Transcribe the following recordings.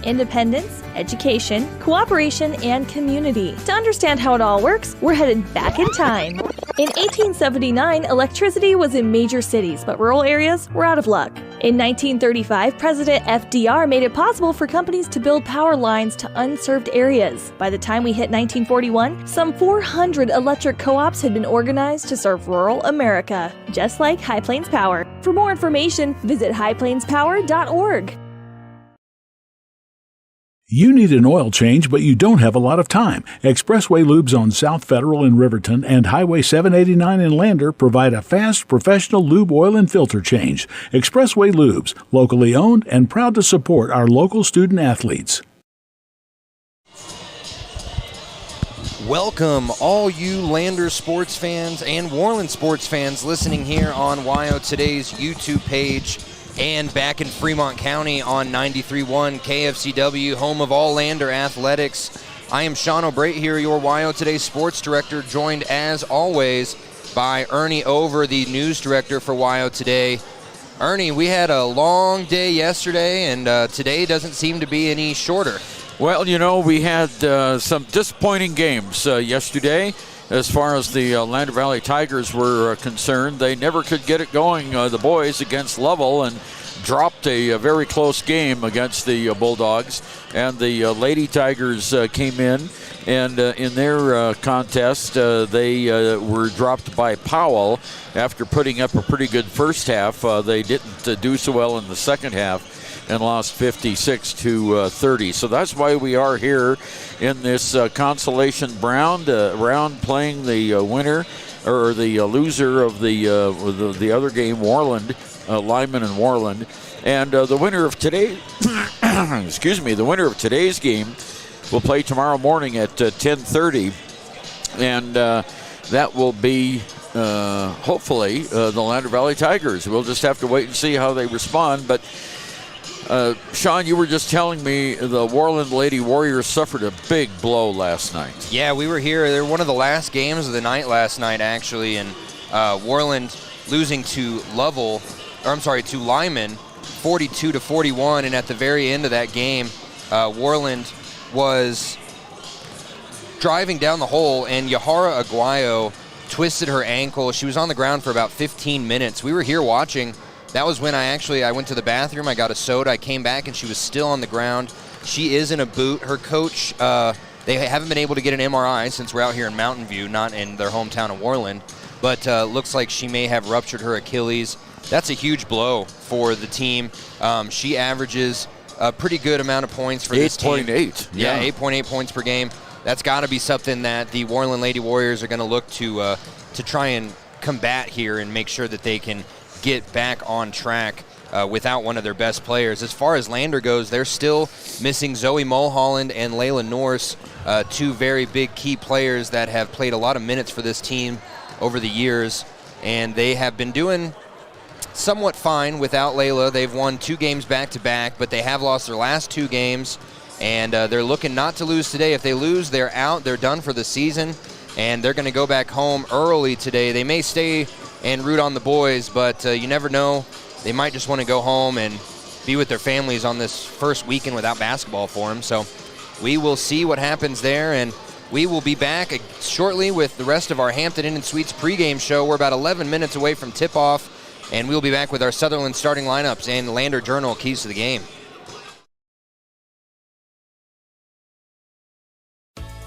independence, education, cooperation, and community. To understand how it all works, we're headed back in time. In 1879, electricity was in major cities, but rural areas were out of luck. In 1935, President FDR made it possible for companies to build power lines to unserved areas. By the time we hit 1941, some 400 electric co-ops had been organized to serve rural America, just like High Plains Power. For more information, visit highplainspower.org. You need an oil change, but you don't have a lot of time. Expressway Lubes on South Federal in Riverton and Highway 789 in Lander provide a fast, professional lube, oil, and filter change. Expressway Lubes, locally owned and proud to support our local student athletes. Welcome, all you Lander sports fans and Worland sports fans listening here on WYO Today's YouTube page and back in Fremont County on 93.1 KFCW, home of all Lander athletics. I am Sean O'Brate here, your WYO Today sports director, joined as always by Ernie Over, the news director for WYO Today. Ernie, we had a long day yesterday, and today doesn't seem to be any shorter. Well, you know, we had some disappointing games yesterday. As far as the Lander Valley Tigers were concerned, they never could get it going, the boys, against Lovell, and dropped a very close game against the Bulldogs. And the Lady Tigers came in, and in their contest, they were dropped by Powell after putting up a pretty good first half. They didn't do so well in the second half and lost 56-30. So that's why we are here in this consolation round playing the winner or the loser of the other game, Worland, Lyman and Worland. And the winner of today, the winner of today's game will play tomorrow morning at 10:30, and that will be hopefully the Lander Valley Tigers. We'll just have to wait and see how they respond, but Sean, you were just telling me the Worland Lady Warriors suffered a big blow last night. Yeah, we were here. They were one of the last games of the night last night, actually, and Worland losing to Lyman, 42-41, and at the very end of that game, Worland was driving down the hole, and Yahara Aguayo twisted her ankle. She was on the ground for about 15 minutes. We were here watching. That was when I went to the bathroom, I got a soda, I came back, and she was still on the ground. She is in a boot. Her coach, they haven't been able to get an MRI since we're out here in Mountain View, not in their hometown of Worland, but looks like she may have ruptured her Achilles. That's a huge blow for the team. She averages a pretty good amount of points for this team. 8.8. Yeah, 8.8 points per game. That's got to be something that the Worland Lady Warriors are going to look to try and combat here and make sure that they can get back on track without one of their best players. As far as Lander goes, they're still missing Zoe Mulholland and Layla Norse, two very big key players that have played a lot of minutes for this team over the years, and they have been doing somewhat fine without Layla. They've won 2 games back-to-back, but they have lost their last 2 games, and they're looking not to lose today. If they lose, they're out. They're done for the season, and they're going to go back home early today. They may stay and root on the boys, but you never know. They might just want to go home and be with their families on this first weekend without basketball for them. So we will see what happens there, and we will be back shortly with the rest of our Hampton Inn & Suites pregame show. We're about 11 minutes away from tip-off, and we'll be back with our Sutherland starting lineups and Lander Journal keys to the game.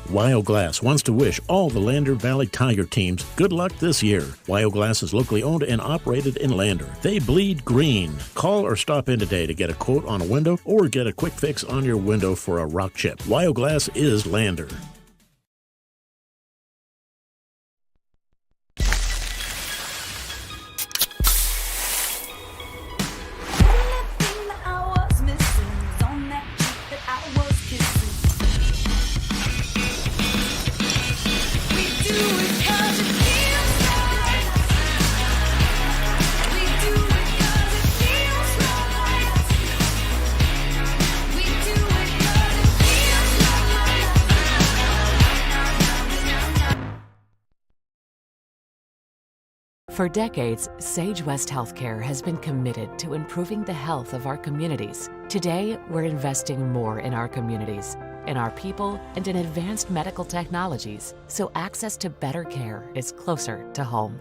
WYO Glass wants to wish all the Lander Valley Tiger teams good luck this year. WYO Glass is locally owned and operated in Lander. They bleed green. Call or stop in today to get a quote on a window or get a quick fix on your window for a rock chip. WYO Glass is Lander. For decades, Sage West Healthcare has been committed to improving the health of our communities. Today, we're investing more in our communities, in our people, and in advanced medical technologies, so access to better care is closer to home.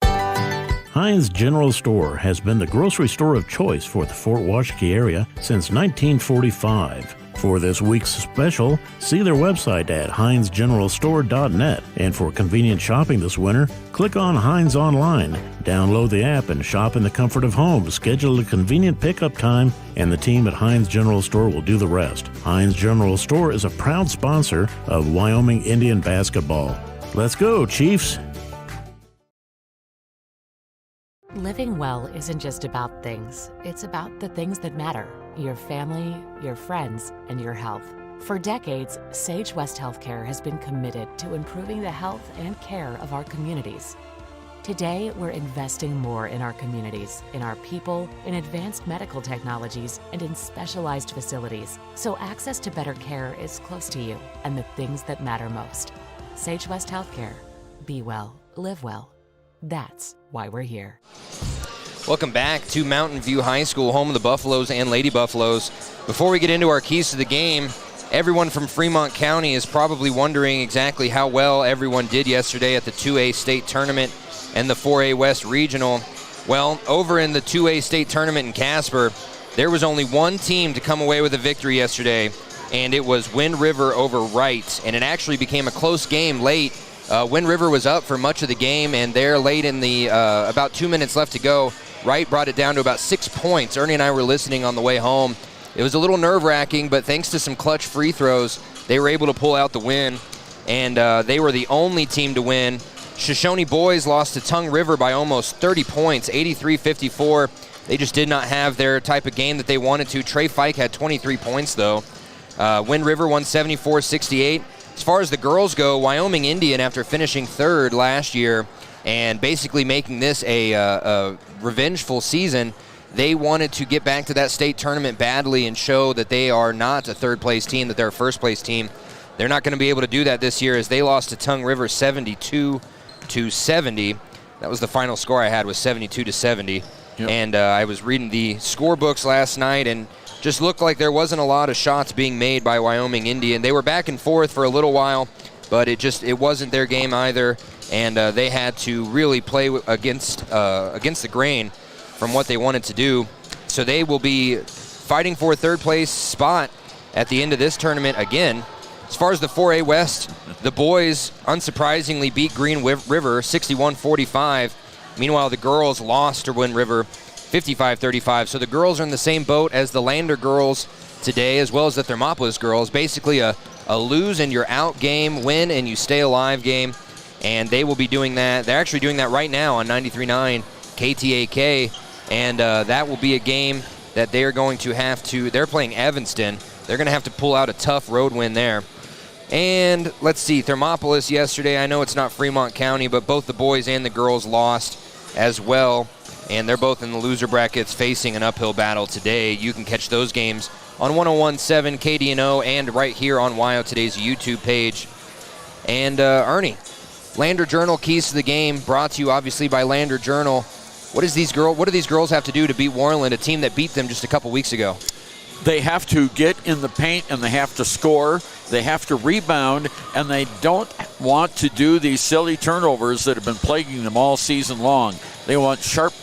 Heinz General Store has been the grocery store of choice for the Fort Washakie area since 1945. For this week's special, see their website at heinzgeneralstore.net. And for convenient shopping this winter, click on Heinz Online, download the app, and shop in the comfort of home. Schedule a convenient pickup time, and the team at Heinz General Store will do the rest. Heinz General Store is a proud sponsor of Wyoming Indian basketball. Let's go, Chiefs! Living well isn't just about things. It's about the things that matter: your family, your friends, and your health. For decades, Sage West Healthcare has been committed to improving the health and care of our communities. Today, we're investing more in our communities, in our people, in advanced medical technologies, and in specialized facilities, so access to better care is close to you and the things that matter most. Sage West Healthcare. Be well, live well. That's why we're here. Welcome back to Mountain View High School, home of the Buffaloes and Lady Buffaloes. Before we get into our keys to the game, everyone from Fremont County is probably wondering exactly how well everyone did yesterday at the 2A state tournament and the 4A West Regional. Well, over in the 2A state tournament in Casper, there was only one team to come away with a victory yesterday, and it was Wind River over Wright, and it actually became a close game late. Wind River was up for much of the game, and there late in the about 2 minutes left to go, Wright brought it down to about 6 points. Ernie and I were listening on the way home. It was a little nerve-wracking, but thanks to some clutch free throws, they were able to pull out the win, and they were the only team to win. Shoshone boys lost to Tongue River by almost 30 points, 83-54. They just did not have their type of game that they wanted to. Trey Fike had 23 points, though. Wind River won 74-68. As far as the girls go, Wyoming Indian, after finishing third last year and basically making this a revengeful season, they wanted to get back to that state tournament badly and show that they are not a third-place team, that they're a first-place team. They're not going to be able to do that this year, as they lost to Tongue River 72-70. That was the final score I had, was 72-70. Yep. And I was reading the scorebooks last night, and just looked like there wasn't a lot of shots being made by Wyoming Indian. They were back and forth for a little while, but it wasn't their game either, and they had to really play against the grain from what they wanted to do. So they will be fighting for a third-place spot at the end of this tournament again. As far as the 4A West, the boys unsurprisingly beat Green River 61-45. Meanwhile, the girls lost to Wind River 55-35. So the girls are in the same boat as the Lander girls today, as well as the Thermopolis girls. Basically a lose and you're out game, win and you stay alive game. And they will be doing that. They're actually doing that right now on 93.9 KTAK. And that will be a game that they're going to have to, they're playing Evanston. They're going to have to pull out a tough road win there. And let's see, Thermopolis yesterday, I know it's not Fremont County, but both the boys and the girls lost as well. And they're both in the loser brackets facing an uphill battle today. You can catch those games on 101.7 KDNO and right here on WYO Today's YouTube page. And Ernie, Lander Journal keys to the game, brought to you obviously by Lander Journal. What do these girls have to do to beat Worland, a team that beat them just a couple weeks ago? They have to get in the paint and they have to score. They have to rebound, and they don't want to do these silly turnovers that have been plaguing them all season long. They want sharp,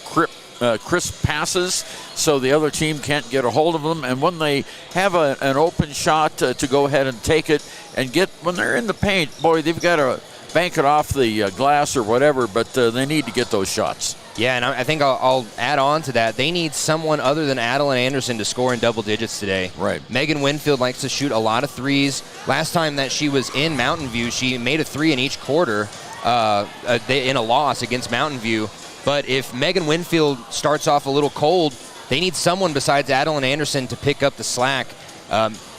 crisp passes so the other team can't get a hold of them. And when they have an open shot to go ahead and take it and when they're in the paint, boy, they've got to bank it off the glass or whatever, but they need to get those shots. Yeah, and I think I'll add on to that. They need someone other than Adeline Anderson to score in double digits today. Right. Megan Winfield likes to shoot a lot of threes. Last time that she was in Mountain View, she made a three in each quarter in a loss against Mountain View. But if Megan Winfield starts off a little cold, they need someone besides Adeline Anderson to pick up the slack.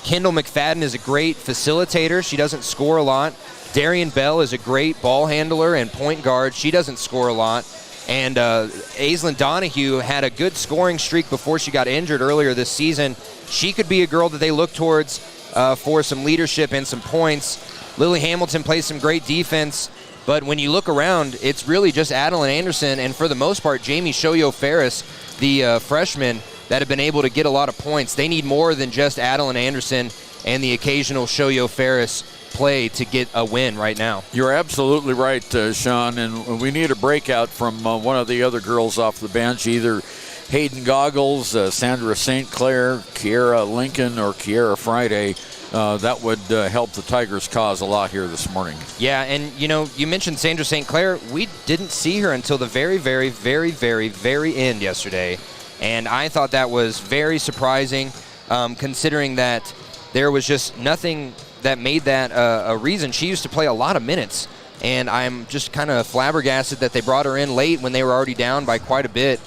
Kendall McFadden is a great facilitator. She doesn't score a lot. Darian Bell is a great ball handler and point guard. She doesn't score a lot. And Aislinn Donahue had a good scoring streak before she got injured earlier this season. She could be a girl that they look towards for some leadership and some points. Lily Hamilton plays some great defense, But when you look around, it's really just Adeline Anderson and, for the most part, Jamie Shoyo-Ferris, the freshman, that have been able to get a lot of points. They need more than just Adeline Anderson and the occasional Shoyo-Ferris play to get a win right now. You're absolutely right, Sean, and we need a breakout from one of the other girls off the bench, either Hayden Goggles, Sandra St. Clair, Kiera Lincoln, or Kiera Friday. That would help the Tigers' cause a lot here this morning. Yeah, and you mentioned Sandra St. Clair. We didn't see her until the very, very, very, very, very end yesterday, and I thought that was very surprising, considering that there was just nothing that made that a reason. She used to play a lot of minutes, and I'm just kind of flabbergasted that they brought her in late when they were already down by quite a bit.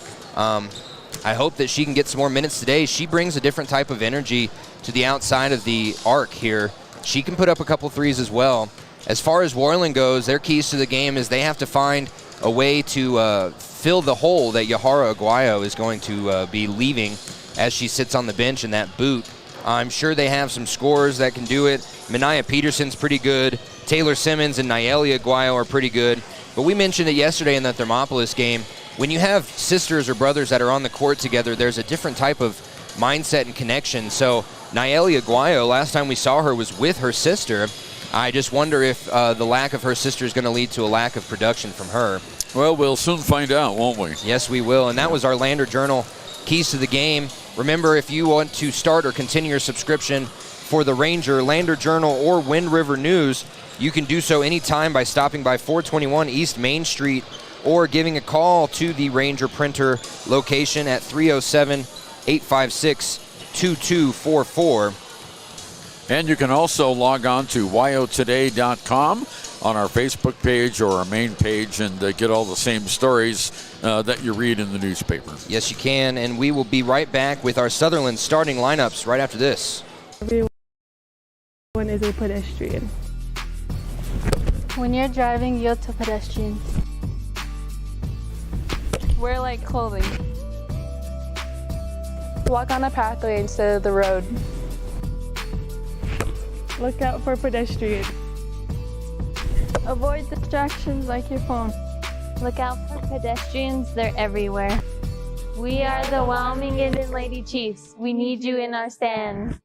I hope that she can get some more minutes today. She brings a different type of energy to the outside of the arc here. She can put up a couple threes as well. As far as Worland goes, their keys to the game is they have to find a way to fill the hole that Yahara Aguayo is going to be leaving as she sits on the bench in that boot. I'm sure they have some scorers that can do it. Minaya Peterson's pretty good. Taylor Simmons and Nayeli Aguayo are pretty good. But we mentioned it yesterday in the Thermopolis game. When you have sisters or brothers that are on the court together, there's a different type of mindset and connection. So Nayeli Aguayo, last time we saw her was with her sister. I just wonder if the lack of her sister is going to lead to a lack of production from her. Well, we'll soon find out, won't we? Yes, we will. And that was our Lander Journal Keys to the Game. Remember, if you want to start or continue your subscription for the Ranger, Lander Journal, or Wind River News, you can do so anytime by stopping by 421 East Main Street or giving a call to the Ranger printer location at 307-856-2244. And you can also log on to yotoday.com on our Facebook page or our main page and get all the same stories that you read in the newspaper. Yes, you can, and we will be right back with our Sutherland starting lineups right after this. Everyone is a pedestrian. When you're driving, yield to pedestrians. Wear light clothing. Walk on a pathway instead of the road. Look out for pedestrians. Avoid distractions like your phone. Look out for pedestrians, they're everywhere. We are the Wyoming Indian Lady Chiefs. We need you in our stand.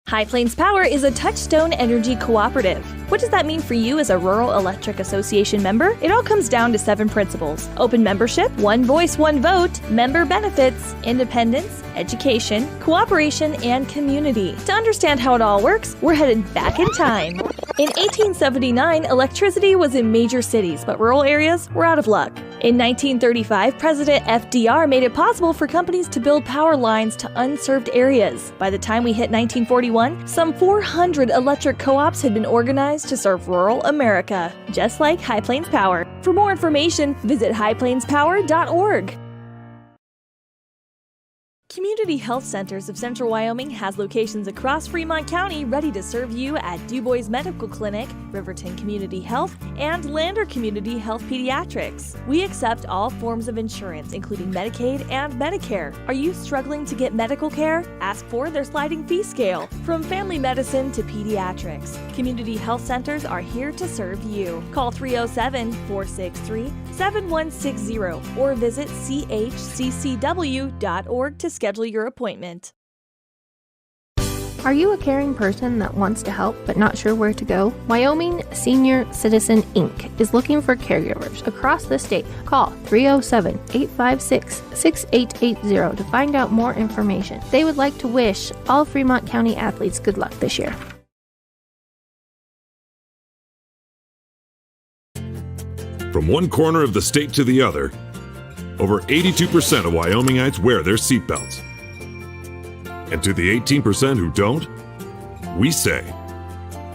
High Plains Power is a Touchstone Energy Cooperative. What does that mean for you as a Rural Electric Association member? It all comes down to 7 principles: open membership, one voice, one vote, member benefits, independence, education, cooperation, and community. To understand how it all works, we're headed back in time. In 1879, electricity was in major cities, but rural areas were out of luck. In 1935, President FDR made it possible for companies to build power lines to unserved areas. By the time we hit 1941, some 400 electric co-ops had been organized to serve rural America, just like High Plains Power. For more information, visit highplainspower.org. Community Health Centers of Central Wyoming has locations across Fremont County ready to serve you at Du Bois Medical Clinic, Riverton Community Health, and Lander Community Health Pediatrics. We accept all forms of insurance, including Medicaid and Medicare. Are you struggling to get medical care? Ask for their sliding fee scale. From family medicine to pediatrics, Community Health Centers are here to serve you. Call 307-463-7160 or visit chccw.org to schedule your appointment. Are you a caring person that wants to help but not sure where to go? Wyoming Senior Citizen Inc. is looking for caregivers across the state. Call 307-856-6880 to find out more information. They would like to wish all Fremont County athletes good luck this year. From one corner of the state to the other, over 82% of Wyomingites wear their seatbelts. And to the 18% who don't, we say,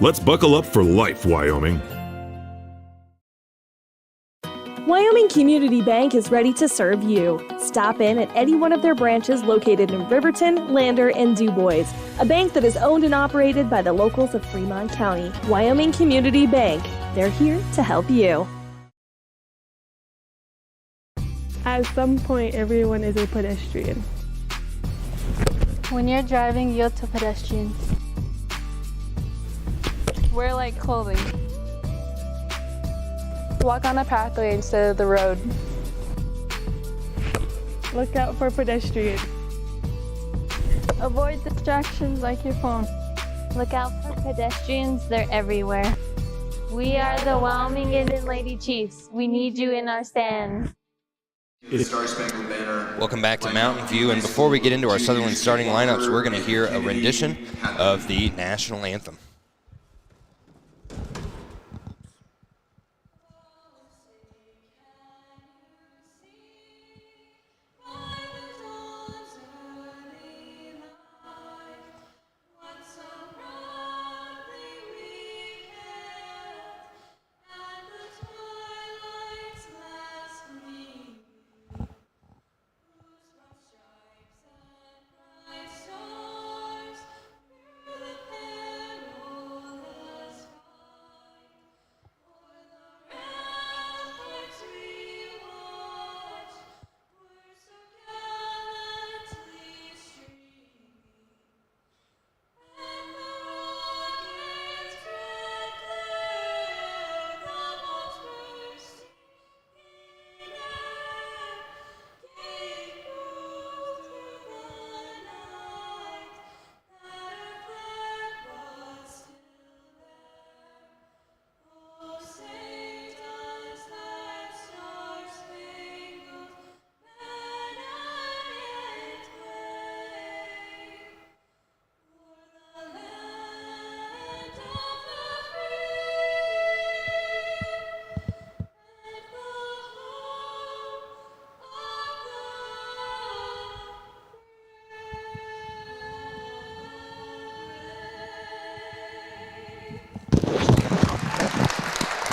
let's buckle up for life, Wyoming. Wyoming Community Bank is ready to serve you. Stop in at any one of their branches located in Riverton, Lander, and Du Bois. A bank that is owned and operated by the locals of Fremont County. Wyoming Community Bank. They're here to help you. At some point, everyone is a pedestrian. When you're driving, yield to pedestrians. Wear light clothing. Walk on a pathway instead of the road. Look out for pedestrians. Avoid distractions like your phone. Look out for pedestrians, they're everywhere. We are the Wyoming Indian Lady Chiefs. We need you in our stands. Welcome back to Mountain View, and before we get into our Sutherland starting lineups, we're going to hear a rendition of the national anthem.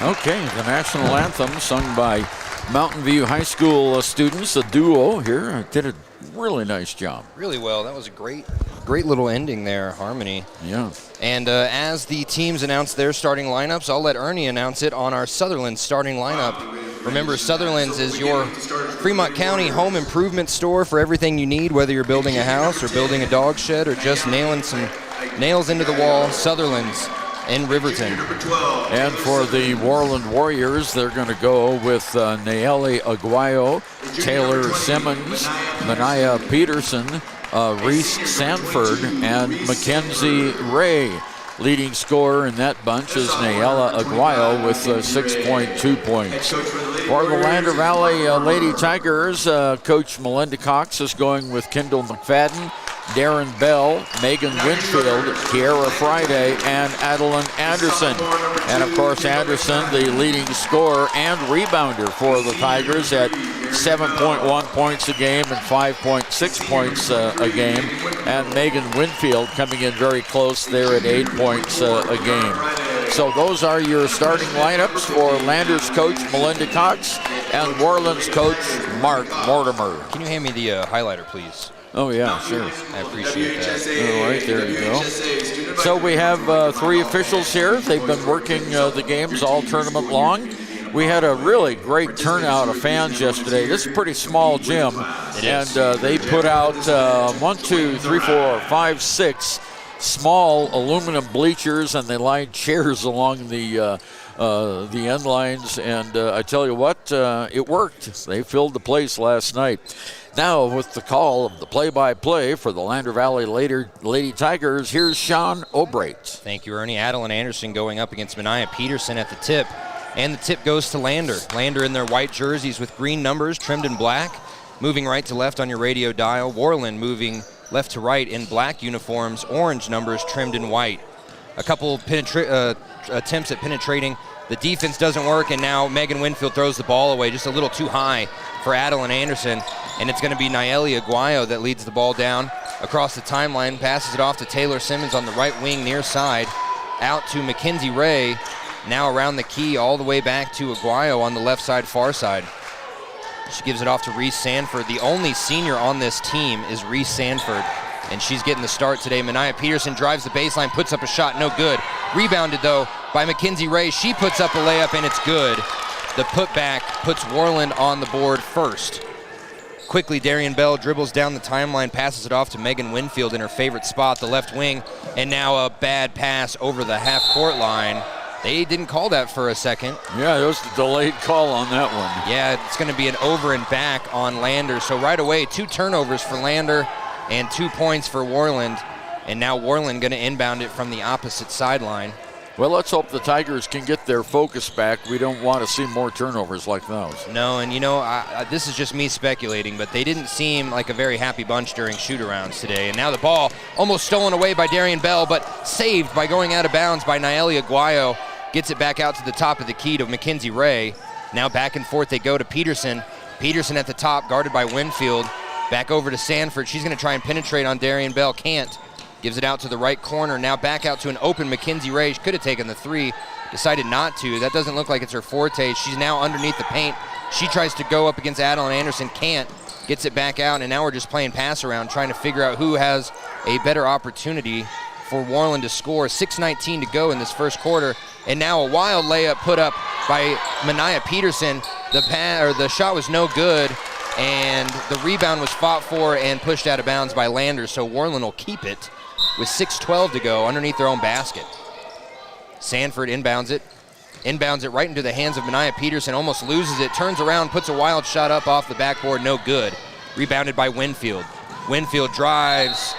Okay, the national anthem sung by Mountain View High School students, a duo here, did a really nice job. Really well. That was a great little ending there, harmony. Yeah. And as the teams announce their starting lineups, I'll let Ernie announce it on our Sutherland starting lineup. Remember, Sutherland's is your Fremont County home improvement store for everything you need, whether you're building a house or building a dog shed or just nailing some nails into the wall. Sutherland's in Riverton. And for the Worland Warriors, they're going to go with Nayeli Aguayo, Taylor Simmons, Mania Peterson, Reese Sanford, and Mackenzie Ray. Leading scorer in that bunch is Nayela Aguayo with 6.2 points. For the Lander Valley Lady Tigers, Coach Melinda Cox is going with Kendall McFadden, Darren Bell, Megan Winfield, Kiara Friday, and Adeline Anderson. And of course, Anderson, the leading scorer and rebounder for the Tigers at 7.1 points a game and 5.6 points a game. And Megan Winfield coming in very close there at 8 points a game. So those are your starting lineups for Landers coach Melinda Cox and Worland's coach Mark Mortimer. Can you hand me the highlighter, please? Oh, yeah, sure. I appreciate that. All right, there you go. So we have 3 officials here. They've been working the games all tournament long. We had a really great turnout of fans yesterday. This is a pretty small gym. And they put out 6 small aluminum bleachers, and they lined chairs along the end lines. And I tell you what, it worked. They filled the place last night. Now, with the call of the play-by-play for the Lander Valley Lady Tigers, here's Sean O'Brate. Thank you, Ernie. Adeline Anderson going up against Mania Peterson at the tip. And the tip goes to Lander. Lander in their white jerseys with green numbers trimmed in black. Moving right to left on your radio dial. Worland moving left to right in black uniforms, orange numbers trimmed in white. A couple attempts at penetrating. The defense doesn't work, and now Megan Winfield throws the ball away just a little too high for Adeline Anderson. And it's going to be Nayeli Aguayo that leads the ball down across the timeline, passes it off to Taylor Simmons on the right wing near side, out to Mackenzie Ray, now around the key all the way back to Aguayo on the left side, far side. She gives it off to Reese Sanford. The only senior on this team is Reese Sanford, and she's getting the start today. Mania Peterson drives the baseline, puts up a shot, no good. Rebounded, though, by Mackenzie Ray. She puts up a layup, and it's good. The putback puts Worland on the board first. Quickly, Darian Bell dribbles down the timeline, passes it off to Megan Winfield in her favorite spot, the left wing, and now a bad pass over the half-court line. They didn't call that for a second. Yeah, there was a delayed call on that one. Yeah, it's going to be an over and back on Lander. So right away, 2 turnovers for Lander and 2 points for Worland. And now Worland going to inbound it from the opposite sideline. Well, let's hope the Tigers can get their focus back. We don't want to see more turnovers like those. No, and this is just me speculating, but they didn't seem like a very happy bunch during shoot-arounds today. And now the ball almost stolen away by Darian Bell, but saved by going out of bounds by Nayeli Aguayo. Gets it back out to the top of the key to Mackenzie Ray. Now back and forth they go to Peterson. Peterson at the top, guarded by Winfield. Back over to Sanford. She's going to try and penetrate on Darian Bell. Can't. Gives it out to the right corner. Now back out to an open Mackenzie Ray. She could have taken the 3. Decided not to. That doesn't look like it's her forte. She's now underneath the paint. She tries to go up against Adeline Anderson. Can't. Gets it back out, and now we're just playing pass around, trying to figure out who has a better opportunity for Worland to score. 6:19 to go in this first quarter. And now a wild layup put up by Mania Peterson. The shot was no good, and the rebound was fought for and pushed out of bounds by Lander. So Worland will keep it with 6:12 to go underneath their own basket. Sanford inbounds it right into the hands of Mania Peterson, almost loses it, turns around, puts a wild shot up off the backboard, no good. Rebounded by Winfield. Winfield drives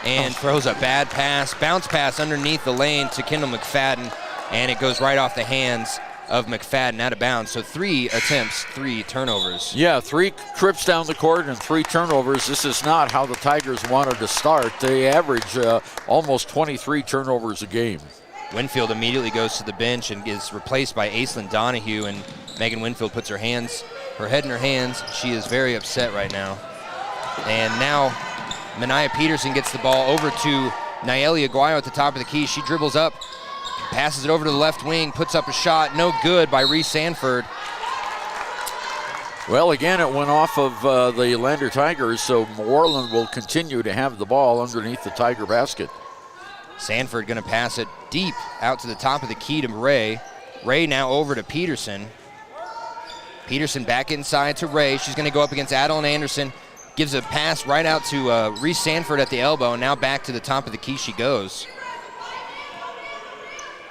and throws a bad pass, bounce pass underneath the lane to Kendall McFadden, and it goes right off the hands of McFadden out of bounds. So 3 attempts, 3 turnovers. Yeah, 3 trips down the court and 3 turnovers. This is not how the Tigers wanted to start. They average almost 23 turnovers a game. Winfield immediately goes to the bench and is replaced by Aislinn Donahue, and Megan Winfield puts her head in her hands. She is very upset right now. And now Mania Peterson gets the ball over to Nayeli Aguayo at the top of the key. She dribbles up, passes it over to the left wing, puts up a shot, no good by Reese Sanford. Well, again, it went off of the Lander Tigers, so Worland will continue to have the ball underneath the Tiger basket. Sanford going to pass it deep out to the top of the key to Ray. Ray now over to Peterson. Peterson back inside to Ray. She's going to go up against Adeline Anderson. Gives a pass right out to Reese Sanford at the elbow. And now back to the top of the key she goes.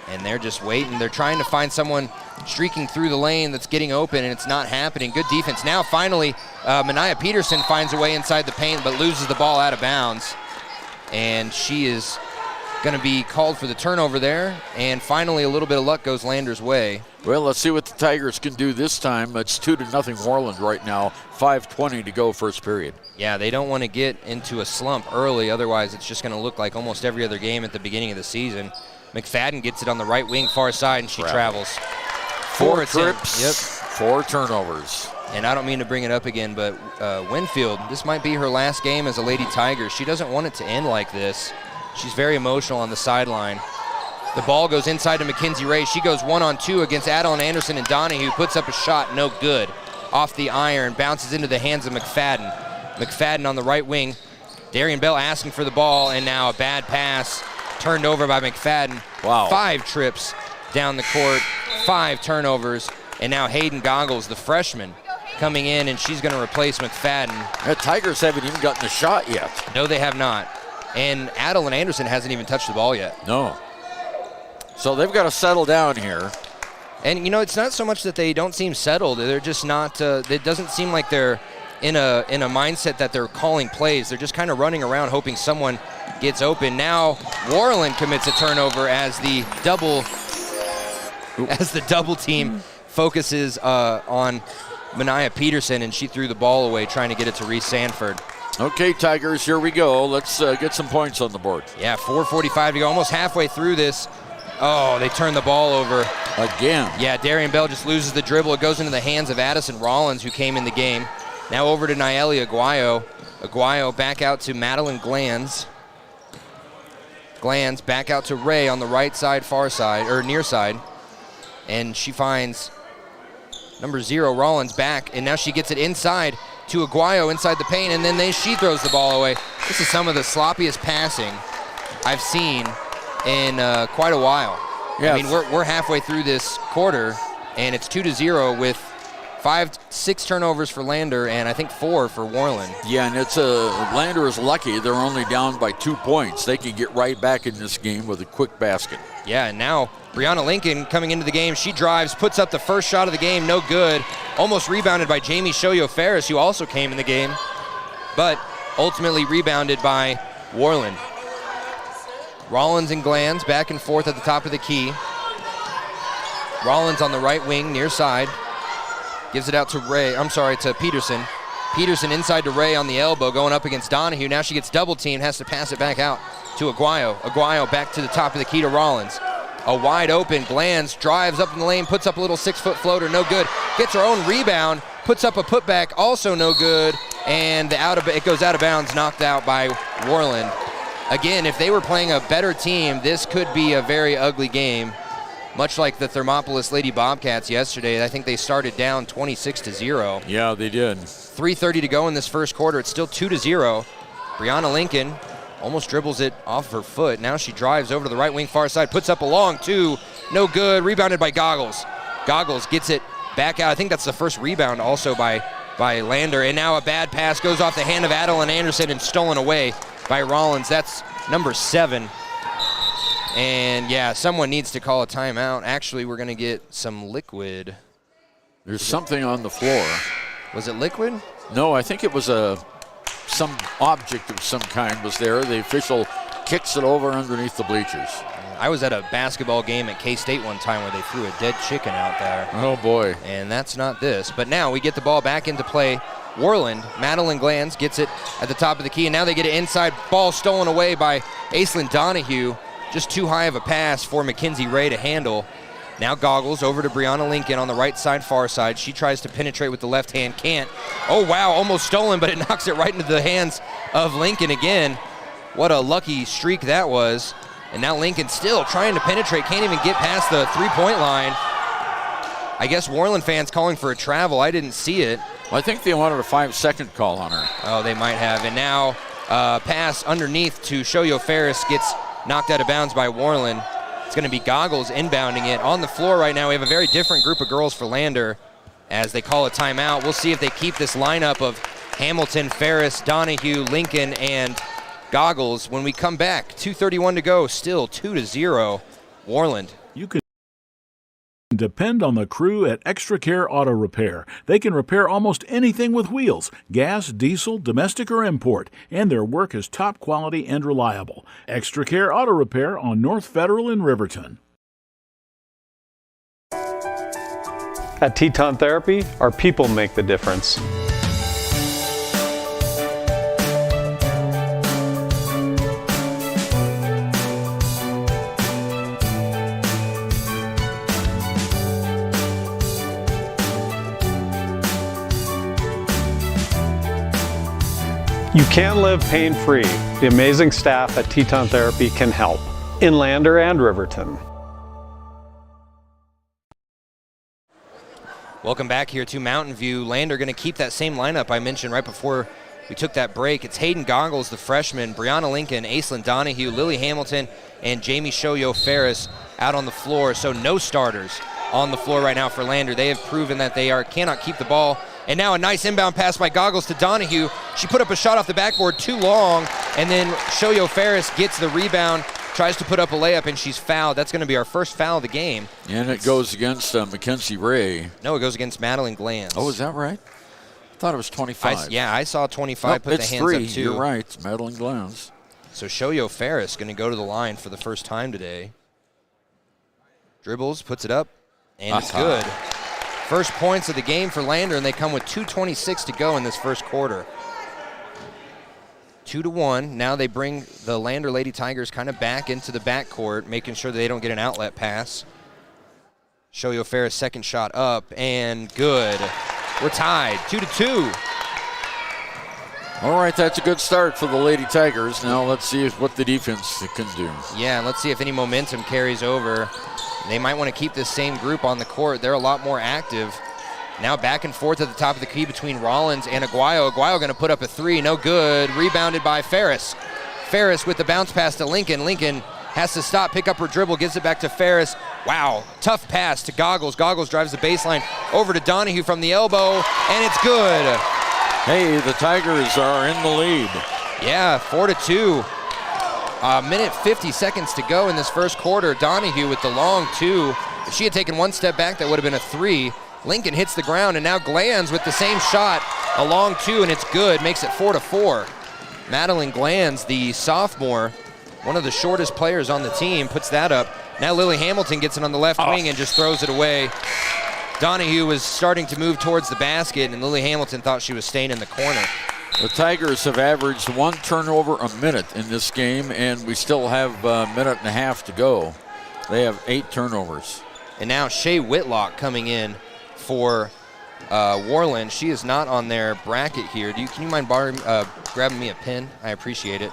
And they're just waiting. They're trying to find someone streaking through the lane that's getting open, and it's not happening. Good defense. Now finally, Mania Peterson finds a way inside the paint, but loses the ball out of bounds. And she is going to be called for the turnover there. And finally, a little bit of luck goes Lander's way. Well, let's see what the Tigers can do this time. It's 2-0 Worland right now. 5:20 to go first period. Yeah, they don't want to get into a slump early. Otherwise, it's just going to look like almost every other game at the beginning of the season. McFadden gets it on the right wing, far side, and she travels. 4 trips, yep. 4 turnovers. And I don't mean to bring it up again, but Winfield, this might be her last game as a Lady Tiger. She doesn't want it to end like this. She's very emotional on the sideline. The ball goes inside to Mackenzie Ray. She goes 1-on-2 against Adeline Anderson and Donahue. Puts up a shot, no good. Off the iron, bounces into the hands of McFadden. McFadden on the right wing. Darian Bell asking for the ball, and now a bad pass turned over by McFadden. Wow. 5 trips down the court, 5 turnovers, and now Hayden Goggles, the freshman, coming in, and she's going to replace McFadden. The Tigers haven't even gotten a shot yet. No, they have not. And Adeline Anderson hasn't even touched the ball yet. No. So they've got to settle down here. And, it's not so much that they don't seem settled. They're just not, it doesn't seem like they're in a mindset that they're calling plays. They're just kind of running around hoping someone gets open. Now Worland commits a turnover as the double team focuses on Mania Peterson, and she threw the ball away trying to get it to Reese Sanford. Okay, Tigers, here we go. Let's get some points on the board. Yeah, 4:45 to go, almost halfway through this. Oh, they turn the ball over. Again. Yeah, Darian Bell just loses the dribble. It goes into the hands of Addison Rollins, who came in the game. Now over to Nayeli Aguayo. Aguayo back out to Madeline Glanz. Glanz back out to Ray on the right side, far side, or near side. And she finds number 0, Rollins, back. And now she gets it inside to Aguayo inside the paint, and then she throws the ball away. This is some of the sloppiest passing I've seen in quite a while. Yeah. I mean, we're halfway through this quarter, and it's 2-0 with 6 turnovers for Lander, and I think 4 for Worland. Yeah, and it's Lander is lucky. They're only down by 2 points. They can get right back in this game with a quick basket. Yeah, and now Brianna Lincoln coming into the game. She drives, puts up the first shot of the game, no good. Almost rebounded by Jamie Shoyo-Ferris, who also came in the game, but ultimately rebounded by Worland. Rollins and Glanz back and forth at the top of the key. Rollins on the right wing, near side. Gives it out to Peterson. Peterson inside to Ray on the elbow, going up against Donahue. Now she gets double teamed, has to pass it back out to Aguayo. Aguayo back to the top of the key to Rollins. A wide open Glanz drives up in the lane, puts up a little 6-foot floater, no good. Gets her own rebound, puts up a putback, also no good. And it goes out of bounds, knocked out by Worland. Again, if they were playing a better team, this could be a very ugly game. Much like the Thermopolis Lady Bobcats yesterday, I think they started down 26-0. Yeah, they did. 3:30 to go in this first quarter. It's still 2-0. Brianna Lincoln almost dribbles it off her foot. Now she drives over to the right wing far side, puts up a long 2, no good. Rebounded by Goggles. Goggles gets it back out. I think that's the first rebound also by Lander. And now a bad pass goes off the hand of Adeline Anderson and stolen away by Rollins. That's number 7. And yeah, someone needs to call a timeout. Actually, we're going to get some liquid. There's something on the floor. Was it liquid? No, I think it was some object of some kind was there. The official kicks it over underneath the bleachers. I was at a basketball game at K-State one time where they threw a dead chicken out there. Oh, boy. And that's not this. But now we get the ball back into play. Worland, Madeline Glanz gets it at the top of the key, and now they get it inside. Ball stolen away by Aislinn Donahue. Just too high of a pass for Mackenzie Ray to handle. Now Goggles over to Brianna Lincoln on the right side, far side. She tries to penetrate with the left hand, can't. Oh, wow, almost stolen, but it knocks it right into the hands of Lincoln again. What a lucky streak that was. And now Lincoln still trying to penetrate, can't even get past the three-point line. I guess Worland fans calling for a travel. I didn't see it. Well, I think they wanted a 5-second call on her. Oh, they might have. And now pass underneath to Shoyo-Ferris gets knocked out of bounds by Worland. It's going to be Goggles inbounding it. On the floor right now, we have a very different group of girls for Lander as they call a timeout. We'll see if they keep this lineup of Hamilton, Ferris, Donahue, Lincoln, and Goggles when we come back. 2:31 to go, still 2-0, Worland. You can depend on the crew at Extra Care Auto Repair. They can repair almost anything with wheels, gas, diesel, domestic, or import, and their work is top quality and reliable. Extra Care Auto Repair on North Federal in Riverton. At Teton Therapy, our people make the difference. You can live pain-free. The amazing staff at Teton Therapy can help in Lander and Riverton. Welcome back here to Mountain View. Lander going to keep that same lineup I mentioned right before we took that break. It's Hayden Goggles, the freshman, Brianna Lincoln, Aislinn Donahue, Lily Hamilton, and Jamie Shoyo-Ferris out on the floor. So no starters on the floor right now for Lander. They have proven that they cannot keep the ball. And now a nice inbound pass by Goggles to Donahue. She put up a shot off the backboard too long, and then Shoyo-Ferris gets the rebound, tries to put up a layup, and she's fouled. That's going to be our first foul of the game. And it goes against Mackenzie Ray. No, it goes against Madeline Glanz. Oh, is that right? I thought it was 25. I saw 25 nope, put the hands 3. up too. You're right, it's Madeline Glanz. So Shoyo-Ferris going to go to the line for the first time today. Dribbles, puts it up, and it's good. First points of the game for Lander, and they come with 2:26 to go in this first quarter. 2-1. Now they bring the Lander Lady Tigers kind of back into the backcourt, making sure that they don't get an outlet pass. Shoyo-Ferris second shot up, and good. We're tied, 2-2. All right, that's a good start for the Lady Tigers. Now let's see what the defense can do. Yeah, and let's see if any momentum carries over. They might want to keep this same group on the court. They're a lot more active. Now back and forth at the top of the key between Rollins and Aguayo. Aguayo going to put up a 3, no good. Rebounded by Ferris. Ferris with the bounce pass to Lincoln. Lincoln has to stop, pick up her dribble, gives it back to Ferris. Wow, tough pass to Goggles. Goggles drives the baseline over to Donahue from the elbow, and it's good. Hey, the Tigers are in the lead. Yeah, 4-2. Minute 50 seconds to go in this first quarter. Donahue with the long two. If she had taken one step back, that would have been a three. Lincoln hits the ground, and now Glanz with the same shot, a long two, and it's good. Makes it 4-4. Madeline Glanz, the sophomore, one of the shortest players on the team, puts that up. Now Lily Hamilton gets it on the left wing and just throws it away. Donahue was starting to move towards the basket, and Lily Hamilton thought she was staying in the corner. The Tigers have averaged 1 turnover a minute in this game, and we still have a minute and a half to go. They have 8 turnovers. And now Shea Whitlock coming in for Worland. She is not on their bracket here. Can you mind grabbing me a pen? I appreciate it.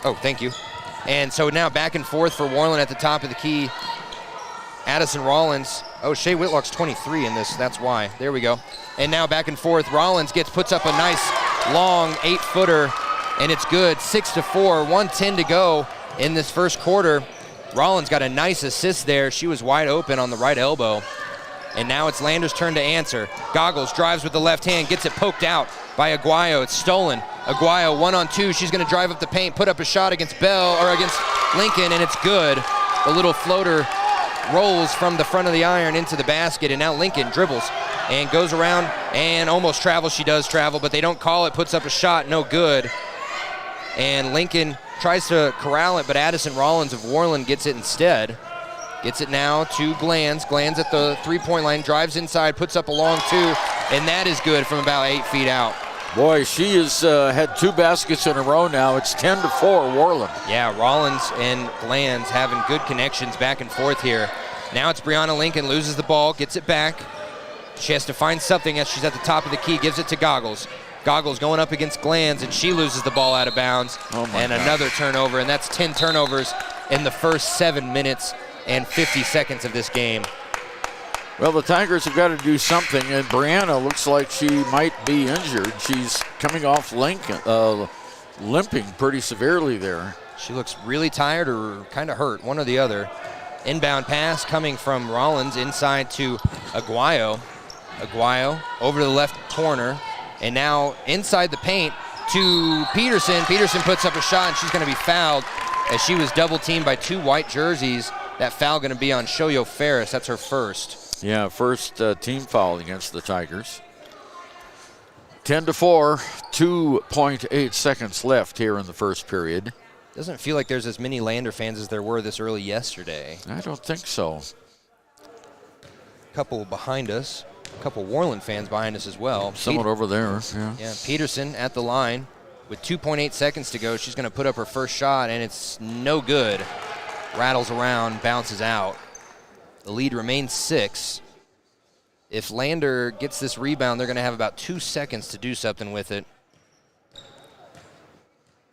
Oh, thank you. And so now back and forth for Worland at the top of the key. Addison Rollins. Oh, Shea Whitlock's 23 in this. That's why. There we go. And now back and forth. Rollins puts up a nice long 8-footer, and it's good. 6-4, 1:10 to go in this first quarter. Rollins got a nice assist there. She was wide open on the right elbow. And now it's Lander's turn to answer. Goggles drives with the left hand, gets it poked out by Aguayo. It's stolen. Aguayo 1-on-2. She's going to drive up the paint, put up a shot against against Lincoln, and it's good. The little floater rolls from the front of the iron into the basket, and now Lincoln dribbles and goes around and almost travels. She does travel, but they don't call it. Puts up a shot, no good. And Lincoln tries to corral it, but Addison Rollins of Worland gets it instead. Gets it now to Glanz. Glanz at the three-point line, drives inside, puts up a long two, and that is good from about 8 feet out. Boy, she has had 2 baskets in a row now. It's 10-4, Worland. Yeah, Rollins and Glanz having good connections back and forth here. Now it's Brianna Lincoln, loses the ball, gets it back. She has to find something as she's at the top of the key, gives it to Goggles. Goggles going up against Glanz, and she loses the ball out of bounds. And another turnover, and that's 10 turnovers in the first 7 minutes and 50 seconds of this game. Well, the Tigers have got to do something, and Brianna looks like she might be injured. She's coming off limping pretty severely there. She looks really tired or kind of hurt, one or the other. Inbound pass coming from Rollins inside to Aguayo. Aguayo over to the left corner, and now inside the paint to Peterson. Peterson puts up a shot, and she's going to be fouled as she was double-teamed by 2 white jerseys. That foul going to be on Shoyo Ferris. That's her first. Yeah, first team foul against the Tigers. 10-4, 2.8 seconds left here in the first period. Doesn't feel like there's as many Lander fans as there were this early yesterday. I don't think so. A couple behind us. A couple Worland fans behind us as well. Someone over there, yeah. Yeah, Peterson at the line with 2.8 seconds to go. She's going to put up her first shot, and it's no good. Rattles around, bounces out. The lead remains 6. If Lander gets this rebound, they're going to have about 2 seconds to do something with it.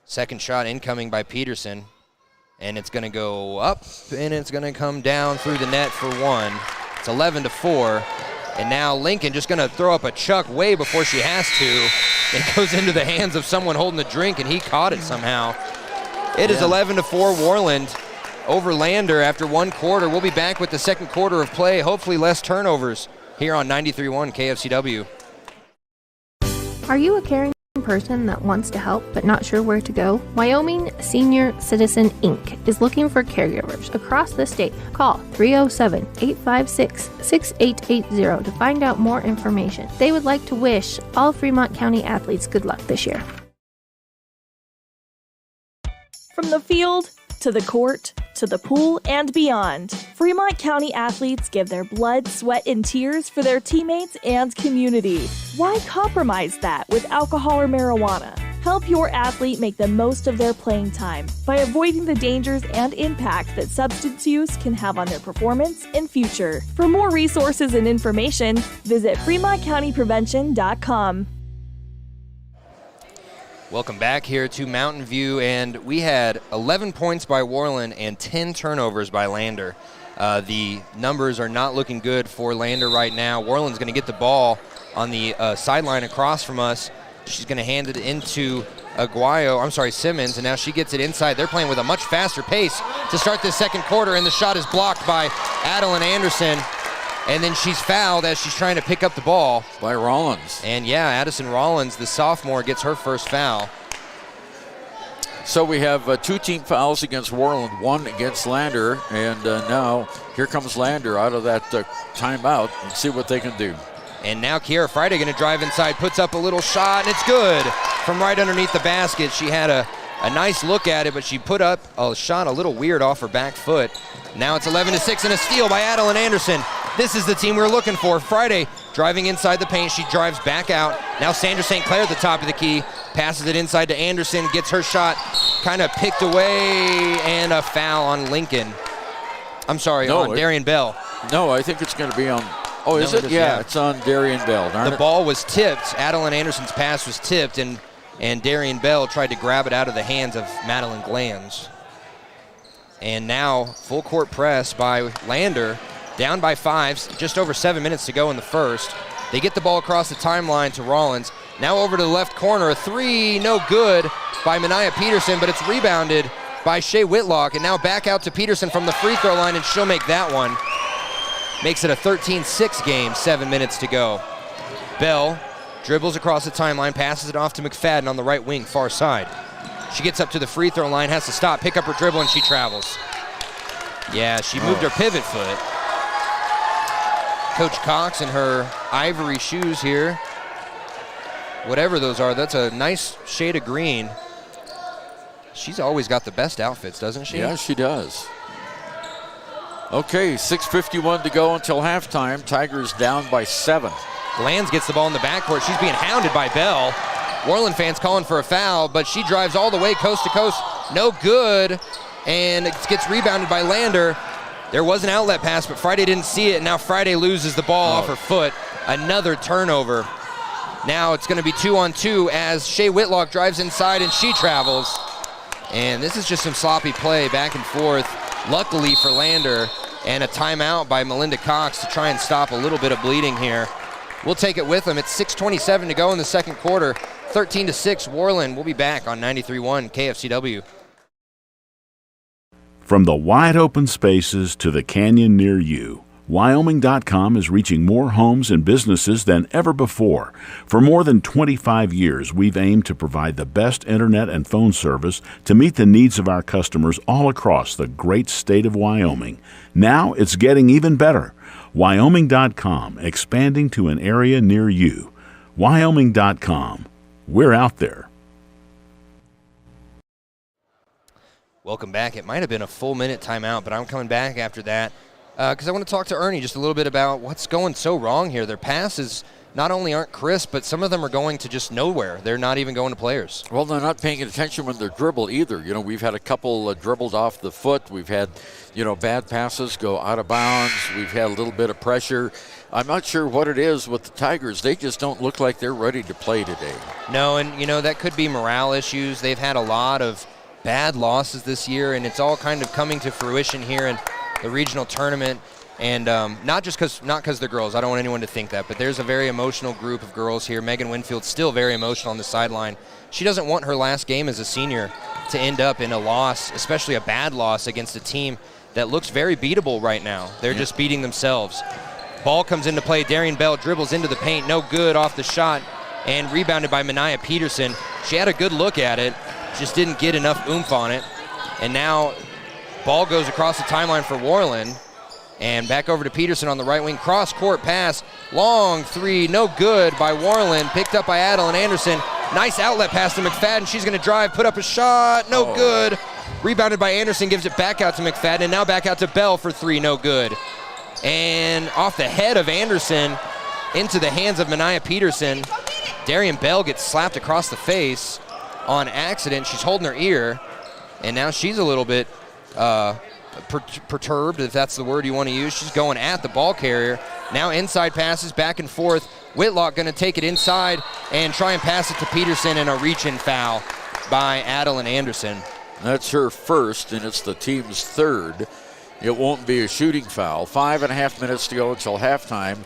Second shot incoming by Peterson, and it's going to go up, and it's going to come down through the net for 1. It's 11-4, and now Lincoln just going to throw up a chuck way before she has to. It goes into the hands of someone holding the drink, and he caught it somehow. It is 11-4 Worland over Lander after 1 quarter. We'll be back with the second quarter of play, hopefully less turnovers here on 93.1 KFCW. Are you a caring person that wants to help but not sure where to go? Wyoming Senior Citizen Inc. is looking for caregivers across the state. Call 307-856-6880 to find out more information. They would like to wish all Fremont County athletes good luck this year. From the field to the court to the pool and beyond, Fremont County athletes give their blood, sweat, and tears for their teammates and community. Why compromise that with alcohol or marijuana? Help your athlete make the most of their playing time by avoiding the dangers and impact that substance use can have on their performance and future. For more resources and information, visit FremontCountyPrevention.com. Welcome back here to Mountain View, and we had 11 points by Worland and 10 turnovers by Lander. The numbers are not looking good for Lander right now. Worland's going to get the ball on the sideline across from us. She's going to hand it into Simmons, and now she gets it inside. They're playing with a much faster pace to start this second quarter, and the shot is blocked by Adeline Anderson, and then she's fouled as she's trying to pick up the ball. By Rollins. And yeah, Addison Rollins, the sophomore, gets her first foul. So we have 2 team fouls against Worland, 1 against Lander, and now here comes Lander out of that timeout and see what they can do. And now Kiera Friday going to drive inside, puts up a little shot, and it's good from right underneath the basket. She had a nice look at it, but she put up a shot a little weird off her back foot. Now it's 11-6 and a steal by Adeline Anderson. This is the team we're looking for. Friday driving inside the paint. She drives back out. Now Sandra St. Clair at the top of the key. Passes it inside to Anderson. Gets her shot kind of picked away, and a foul on Lincoln. I'm sorry, on Darian Bell. No, I think it's going to be on... Oh, is it? Yeah, it's on Darian Bell. The ball was tipped. Adeline Anderson's pass was tipped, and Darian Bell tried to grab it out of the hands of Madeline Glanz. And now full court press by Lander, down by 5, just over 7 minutes to go in the first. They get the ball across the timeline to Rollins. Now over to the left corner, a 3, no good by Mania Peterson, but it's rebounded by Shea Whitlock, and now back out to Peterson from the free throw line, and she'll make that one. Makes it a 13-6 game, 7 minutes to go. Bell dribbles across the timeline, passes it off to McFadden on the right wing, far side. She gets up to the free throw line, has to stop, pick up her dribble, and she travels. Yeah, she moved her pivot foot. Coach Cox in her ivory shoes here. Whatever those are, that's a nice shade of green. She's always got the best outfits, doesn't she? Yeah, she does. Okay, 6:51 to go until halftime. Tigers down by 7. Glanz gets the ball in the backcourt. She's being hounded by Bell. Worland fans calling for a foul, but she drives all the way coast to coast. No good, and it gets rebounded by Lander. There was an outlet pass, but Friday didn't see it, and now Friday loses the ball off her foot. Another turnover. Now it's going to be 2-on-2 as Shea Whitlock drives inside, and she travels. And this is just some sloppy play back and forth, luckily for Lander, and a timeout by Melinda Cox to try and stop a little bit of bleeding here. We'll take it with them. It's 6:27 to go in the second quarter. 13-6, Worland. We'll be back on 93.1 KFCW. From the wide open spaces to the canyon near you, Wyoming.com is reaching more homes and businesses than ever before. For more than 25 years, we've aimed to provide the best internet and phone service to meet the needs of our customers all across the great state of Wyoming. Now it's getting even better. Wyoming.com, expanding to an area near you. Wyoming.com. We're out there. Welcome back. It might have been a full minute timeout, but I'm coming back after that because I want to talk to Ernie just a little bit about what's going so wrong here. Their passes not only aren't crisp, but some of them are going to just nowhere. They're not even going to players. Well, they're not paying attention when they're dribbled either. You know, we've had a couple dribbled off the foot. We've had, bad passes go out of bounds. We've had a little bit of pressure. I'm not sure what it is with the Tigers. They just don't look like they're ready to play today. No, and, that could be morale issues. They've had a lot of bad losses this year, and it's all kind of coming to fruition here in the regional tournament. And not because they're girls. I don't want anyone to think that, but there's a very emotional group of girls here. Megan Winfield's still very emotional on the sideline. She doesn't want her last game as a senior to end up in a loss, especially a bad loss against a team that looks very beatable right now. They're just beating themselves. Ball comes into play. Darian Bell dribbles into the paint. No good off the shot, and rebounded by Mania Peterson. She had a good look at it, just didn't get enough oomph on it. And now ball goes across the timeline for Worland. And back over to Peterson on the right wing. Cross-court pass. Long 3. No good by Worland. Picked up by Adeline Anderson. Nice outlet pass to McFadden. She's going to drive, put up a shot. No good. Rebounded by Anderson. Gives it back out to McFadden. And now back out to Bell for 3. No good. And off the head of Anderson into the hands of Mania Peterson. Darian Bell gets slapped across the face on accident. She's holding her ear. And now she's a little bit perturbed, if that's the word you want to use. She's going at the ball carrier. Now inside passes back and forth. Whitlock going to take it inside and try and pass it to Peterson, and a reach-in foul by Adeline Anderson. That's her first, and it's the team's third. It won't be a shooting foul. 5.5 minutes to go until halftime.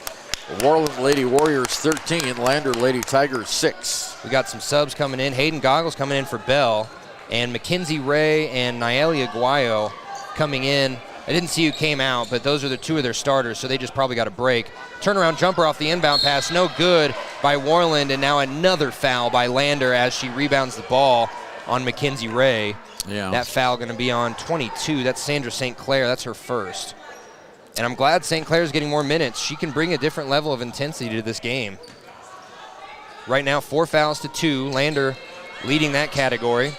Worland Lady Warriors 13, Lander Lady Tigers 6. We got some subs coming in. Hayden Goggles coming in for Bell, and Mackenzie Ray and Nayeli Aguayo coming in. I didn't see who came out, but those are the two of their starters, so they just probably got a break. Turnaround jumper off the inbound pass, no good by Worland, and now another foul by Lander as she rebounds the ball on Mackenzie Ray. Yeah. That foul going to be on 22. That's Sandra St. Clair. That's her first. And I'm glad St. Clair's getting more minutes. She can bring a different level of intensity to this game. Right now, 4 fouls to 2. Lander leading that category.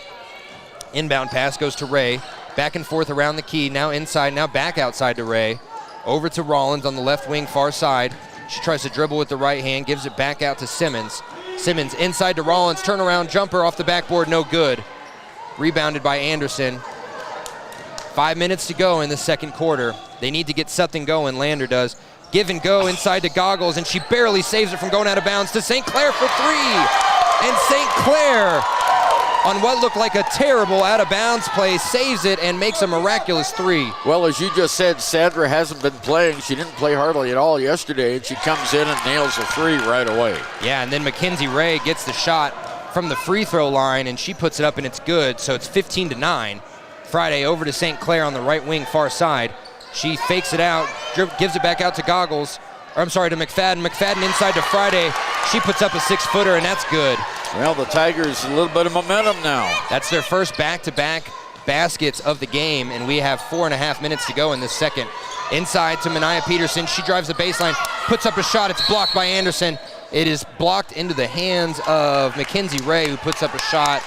Inbound pass goes to Ray. Back and forth around the key. Now inside, now back outside to Ray. Over to Rollins on the left wing, far side. She tries to dribble with the right hand, gives it back out to Simmons. Simmons inside to Rollins. Turnaround jumper off the backboard, no good. Rebounded by Anderson. 5 minutes to go in the second quarter. They need to get something going, Lander does. Give and go inside to Goggles, and she barely saves it from going out of bounds to St. Clair for 3. And St. Clair, on what looked like a terrible out-of-bounds play, saves it and makes a miraculous 3. Well, as you just said, Sandra hasn't been playing. She didn't play hardly at all yesterday, and she comes in and nails a 3 right away. Yeah, and then Mackenzie Ray gets the shot from the free throw line, and she puts it up, and it's good, so it's 15-9. Friday over to St. Clair on the right wing, far side. She fakes it out, gives it back out to Goggles. Or I'm sorry, to McFadden. McFadden inside to Friday. She puts up a 6-footer, and that's good. Well, the Tigers a little bit of momentum now. That's their first back-to-back baskets of the game, and we have 4.5 minutes to go in this second. Inside to Mania Peterson. She drives the baseline, puts up a shot. It's blocked by Anderson. It is blocked into the hands of Mackenzie Ray, who puts up a shot.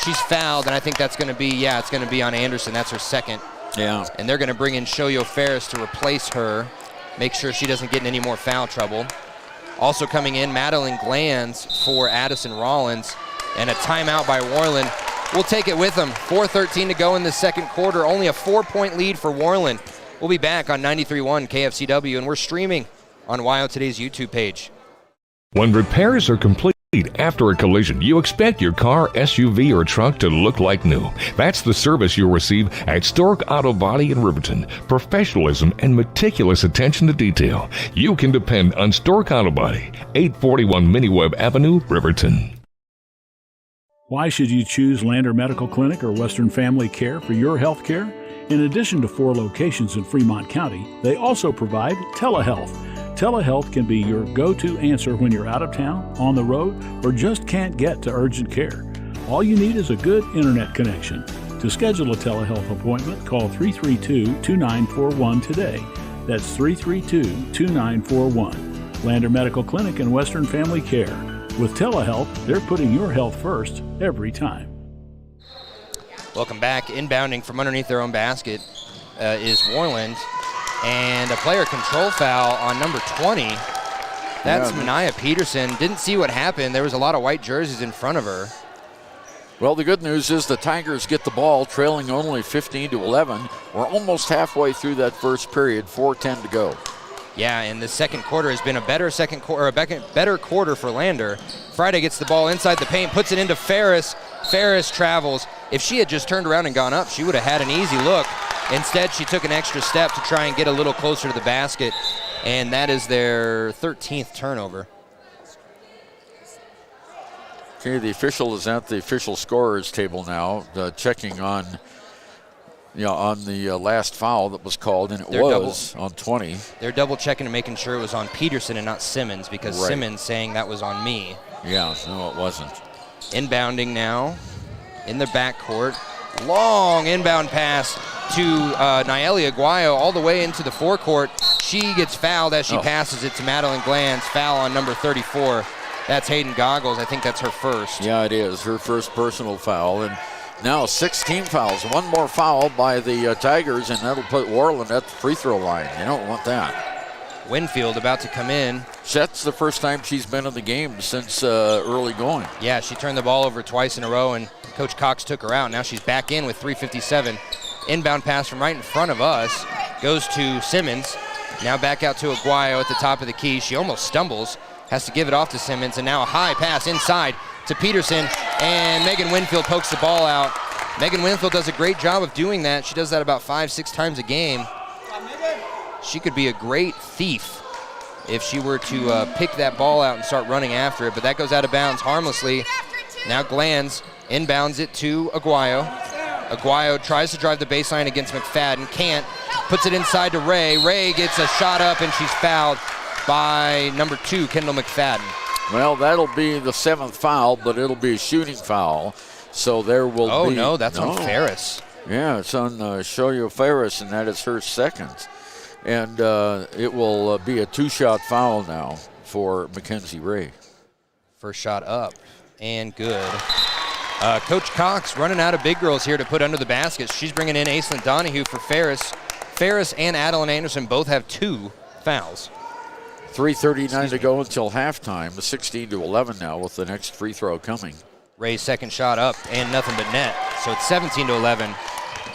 She's fouled, and I think that's going to be, it's going to be on Anderson. That's her second. Yeah. And they're going to bring in Shoyo Ferris to replace her, make sure she doesn't get in any more foul trouble. Also coming in, Madeline Glanz for Addison Rollins, and a timeout by Worland. We'll take it with them. 4:13 to go in the second quarter. Only a 4-point lead for Worland. We'll be back on 93.1 KFCW, and we're streaming on WYO Today's YouTube page. When repairs are complete after a collision, you expect your car, SUV, or truck to look like new. That's the service you'll receive at Stork Auto Body in Riverton. Professionalism and meticulous attention to detail. You can depend on Stork Auto Body, 841 Miniweb Avenue, Riverton. Why should you choose Lander Medical Clinic or Western Family Care for your health care? In addition to 4 locations in Fremont County, they also provide telehealth. Telehealth can be your go-to answer when you're out of town, on the road, or just can't get to urgent care. All you need is a good internet connection. To schedule a telehealth appointment, call 332-2941 today. That's 332-2941. Lander Medical Clinic and Western Family Care. With telehealth, they're putting your health first every time. Welcome back. Inbounding from underneath their own basket is Worland. And a player control foul on number 20. That's Mania Peterson. Didn't see what happened. There was a lot of white jerseys in front of her. Well, the good news is the Tigers get the ball, trailing only 15-11. We're almost halfway through that first period, 4:10 to go. Yeah, and the second quarter has been a better better quarter for Lander. Friday gets the ball inside the paint, puts it into Ferris. Ferris travels. If she had just turned around and gone up, she would have had an easy look. Instead, she took an extra step to try and get a little closer to the basket, and that is their 13th turnover. Okay, the official is at the official scorers table now, checking on, on the last foul that was called, and it was on 20. They're double checking and making sure it was on Peterson and not Simmons, because Simmons saying that was on me. Yeah, no, it wasn't. Inbounding now in the backcourt. Long inbound pass to Nayeli Aguayo all the way into the forecourt. She gets fouled as she passes it to Madeline Glanz. Foul on number 34. That's Hayden Goggles. I think that's her first. Yeah, it is. Her first personal foul. And now 16 fouls. One more foul by the Tigers, and that'll put Worland at the free throw line. You don't want that. Winfield about to come in. That's the first time she's been in the game since early going. Yeah, she turned the ball over twice in a row, and Coach Cox took her out. Now she's back in with 3:57. Inbound pass from right in front of us goes to Simmons. Now back out to Aguayo at the top of the key. She almost stumbles, has to give it off to Simmons, and now a high pass inside to Peterson, and Megan Winfield pokes the ball out. Megan Winfield does a great job of doing that. She does that about 5-6 times a game. She could be a great thief if she were to pick that ball out and start running after it, but that goes out of bounds harmlessly. Now Glanz inbounds it to Aguayo. Aguayo tries to drive the baseline against McFadden, can't, puts it inside to Ray. Ray gets a shot up, and she's fouled by number 2, Kendall McFadden. Well, that'll be the 7th foul, but it'll be a shooting foul. So there will be... Oh, no, that's on Ferris. Yeah, it's on Shoyo Ferris, and that is her 2nd. And it will be a 2-shot foul now for Mackenzie Ray. First shot up and good. Coach Cox running out of big girls here to put under the baskets. She's bringing in Aislinn Donahue for Ferris. Ferris and Adeline Anderson both have 2 fouls. 3:39 to go until halftime. 16-11 now with the next free throw coming. Ray's second shot up and nothing but net. So it's 17-11.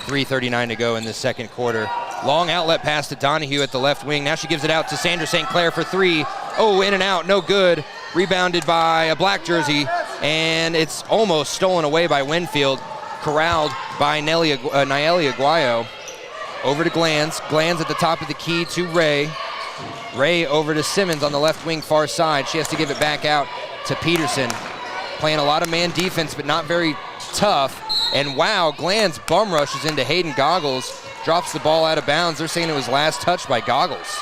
3:39 to go in the second quarter. Long outlet pass to Donahue at the left wing. Now she gives it out to Sandra St. Clair for 3. Oh, in and out, no good. Rebounded by a black jersey, and it's almost stolen away by Winfield. Corralled by Nayeli Aguayo. Over to Glanz. Glanz at the top of the key to Ray. Ray over to Simmons on the left wing far side. She has to give it back out to Peterson. Playing a lot of man defense, but not very tough. And wow, Glanz bum rushes into Hayden Goggles. Drops the ball out of bounds. They're saying it was last touched by Goggles.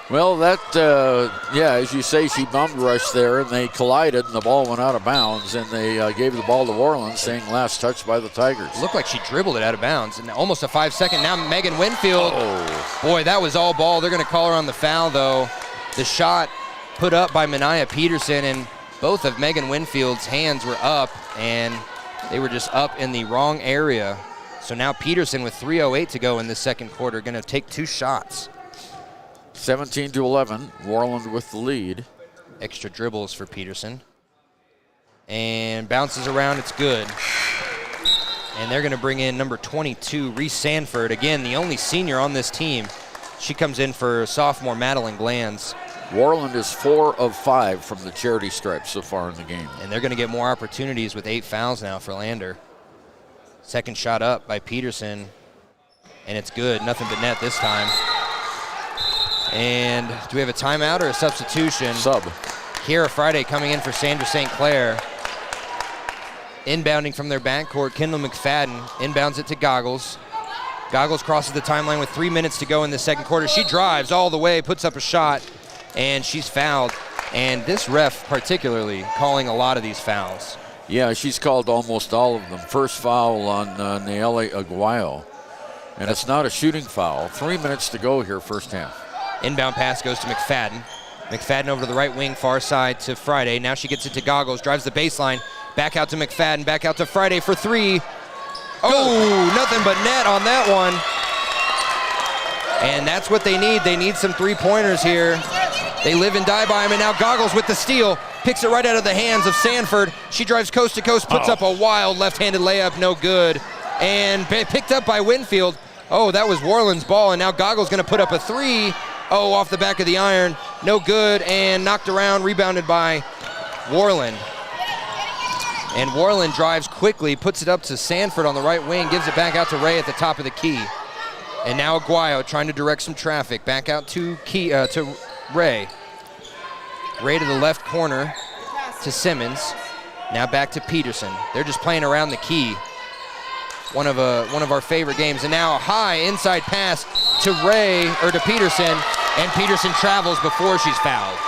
Well, that, as you say, she bum rushed there, and they collided, and the ball went out of bounds, and they gave the ball to Worland, saying last touched by the Tigers. Looked like she dribbled it out of bounds, and almost a 5-second. Now Megan Winfield. Oh. Boy, that was all ball. They're going to call her on the foul, though. The shot put up by Mania Peterson, and both of Megan Winfield's hands were up, and they were just up in the wrong area. So now Peterson with 3:08 to go in the second quarter, going to take 2 shots. 17-11, Worland with the lead. Extra dribbles for Peterson. And bounces around, it's good. And they're going to bring in number 22, Reese Sanford. Again, the only senior on this team. She comes in for sophomore Madeline Glanz. Worland is 4 of 5 from the charity stripe so far in the game. And they're going to get more opportunities with 8 fouls now for Lander. Second shot up by Peterson. And it's good, nothing but net this time. And do we have a timeout or a substitution? Sub. Kiera Friday coming in for Sandra St. Clair. Inbounding from their backcourt, Kendall McFadden inbounds it to Goggles. Goggles crosses the timeline with 3 minutes to go in the second quarter. She drives all the way, puts up a shot, and she's fouled. And this ref particularly calling a lot of these fouls. Yeah, she's called almost all of them. First foul on Nayeli Aguayo. And it's not a shooting foul. 3 minutes to go here, first half. Inbound pass goes to McFadden. McFadden over to the right wing, far side to Friday. Now she gets it to Goggles, drives the baseline. Back out to McFadden, back out to Friday for 3. Oh, nothing but net on that one. And that's what they need. They need some 3-pointers here. They live and die by him, and now Goggles with the steal. Picks it right out of the hands of Sanford. She drives coast to coast, puts up a wild left-handed layup, no good. And picked up by Winfield. Oh, that was Worland's ball, and now Goggles going to put up a 3. Oh, off the back of the iron, no good, and knocked around, rebounded by Worland. And Worland drives quickly, puts it up to Sanford on the right wing, gives it back out to Ray at the top of the key. And now Aguayo trying to direct some traffic, back out to Ray. Ray to the left corner to Simmons. Now back to Peterson. They're just playing around the key. One of our favorite games. And now a high inside pass to Peterson, and Peterson travels before she's fouled.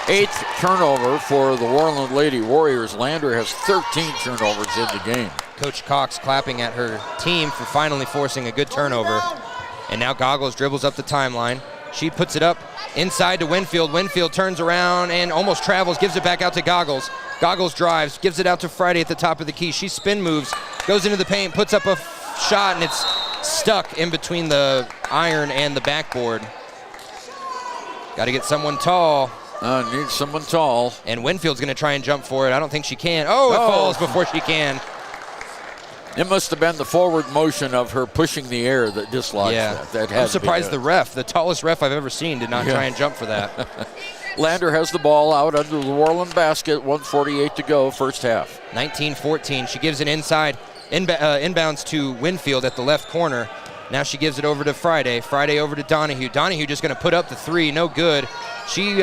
8th turnover for the Worland Lady Warriors. Lander has 13 turnovers in the game. Coach Cox clapping at her team for finally forcing a good turnover. And now Goggles dribbles up the timeline. She puts it up inside to Winfield. Winfield turns around and almost travels, gives it back out to Goggles. Goggles drives, gives it out to Friday at the top of the key. She spin moves, goes into the paint, puts up a shot, and it's stuck in between the iron and the backboard. Got to get someone tall. Need someone tall. And Winfield's going to try and jump for it. I don't think she can. Oh, it falls before she can. It must have been the forward motion of her pushing the air that dislodged that. I'm surprised the ref, the tallest ref I've ever seen, did not try and jump for that. Lander has the ball out under the Worland basket, 1:48 to go, first half. 19-14. She gives it inside, inbounds to Winfield at the left corner. Now she gives it over to Friday. Friday over to Donahue. Donahue just going to put up the 3, no good. She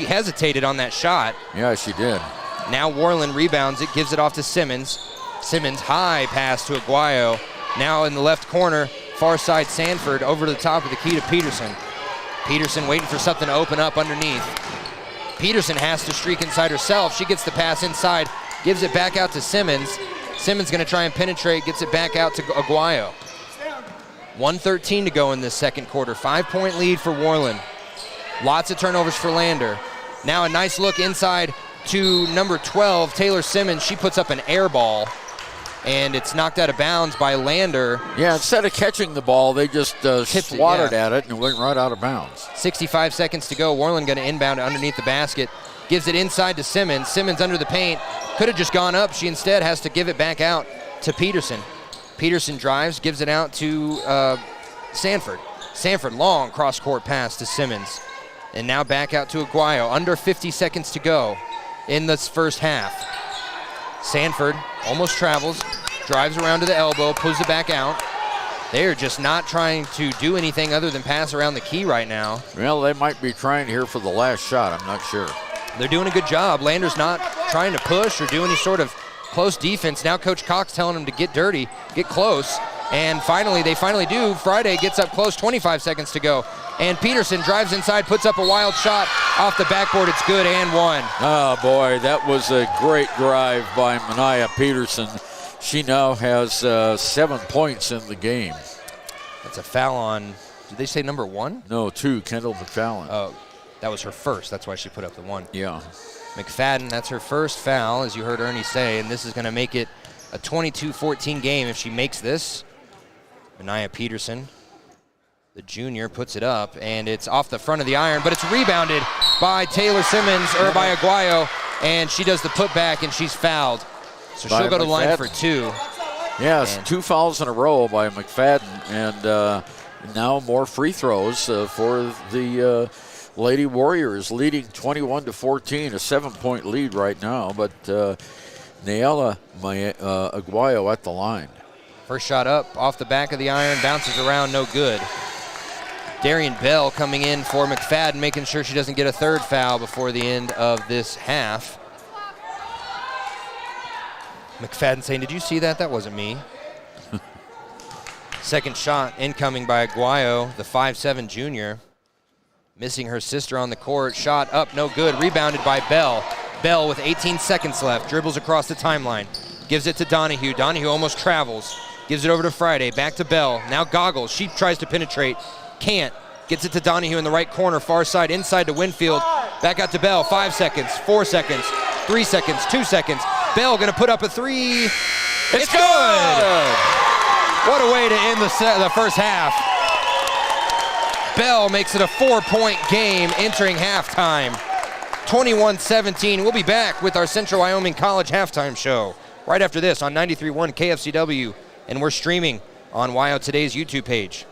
hesitated on that shot. Yeah, she did. Now Worland rebounds it, gives it off to Simmons. Simmons, high pass to Aguayo. Now in the left corner, far side Sanford, over to the top of the key to Peterson. Peterson waiting for something to open up underneath. Peterson has to streak inside herself. She gets the pass inside, gives it back out to Simmons. Simmons gonna try and penetrate, gets it back out to Aguayo. 1:13 to go in this second quarter. 5-point lead for Worland. Lots of turnovers for Lander. Now a nice look inside to number 12, Taylor Simmons. She puts up an air ball, and it's knocked out of bounds by Lander. Yeah, instead of catching the ball, they just swatted at it and went right out of bounds. 65 seconds to go. Worland going to inbound it underneath the basket. Gives it inside to Simmons. Simmons under the paint. Could have just gone up. She instead has to give it back out to Peterson. Peterson drives, gives it out to Sanford. Sanford, long cross-court pass to Simmons. And now back out to Aguayo. Under 50 seconds to go in this first half. Sanford almost travels, drives around to the elbow, pulls it back out. They're just not trying to do anything other than pass around the key right now. Well, they might be trying here for the last shot. I'm not sure. They're doing a good job. Lander's not trying to push or do any sort of close defense. Now Coach Cox telling them to get dirty, get close. And finally, they finally do. Friday gets up close, 25 seconds to go. And Peterson drives inside, puts up a wild shot off the backboard. It's good and one. Oh, boy, that was a great drive by Mania Peterson. She now has 7 points in the game. That's a foul on, did they say number 1? No, 2, Kendall McFadden. Oh, that was her first. That's why she put up the 1. Yeah. McFadden, that's her first foul, as you heard Ernie say, and this is going to make it a 22-14 game if she makes this. Mania Peterson, the junior, puts it up, and it's off the front of the iron, but it's rebounded by Taylor Simmons, or by Aguayo, and she does the putback, and she's fouled. So she'll go to the line for 2. Yes, 2 fouls in a row by McFadden, and now more free throws for the Lady Warriors, leading 21-14, a 7-point lead right now, but Nayela Aguayo at the line. First shot up, off the back of the iron, bounces around, no good. Darian Bell coming in for McFadden, making sure she doesn't get a third foul before the end of this half. McFadden saying, did you see that? That wasn't me. Second shot incoming by Aguayo, the 5'7" junior. Missing her sister on the court. Shot up, no good. Rebounded by Bell. Bell with 18 seconds left. Dribbles across the timeline. Gives it to Donahue. Donahue almost travels. Gives it over to Friday. Back to Bell. Now Goggles. She tries to penetrate. Can't. Gets it to Donahue in the right corner. Far side. Inside to Winfield. Back out to Bell. 5 seconds. 4 seconds. 3 seconds. 2 seconds. Bell going to put up a 3. It's good! What a way to end the first half. Bell makes it a 4-point game entering halftime. 21-17. We'll be back with our Central Wyoming College halftime show right after this on 93.1 KFCW, and we're streaming on WYO Today's YouTube page.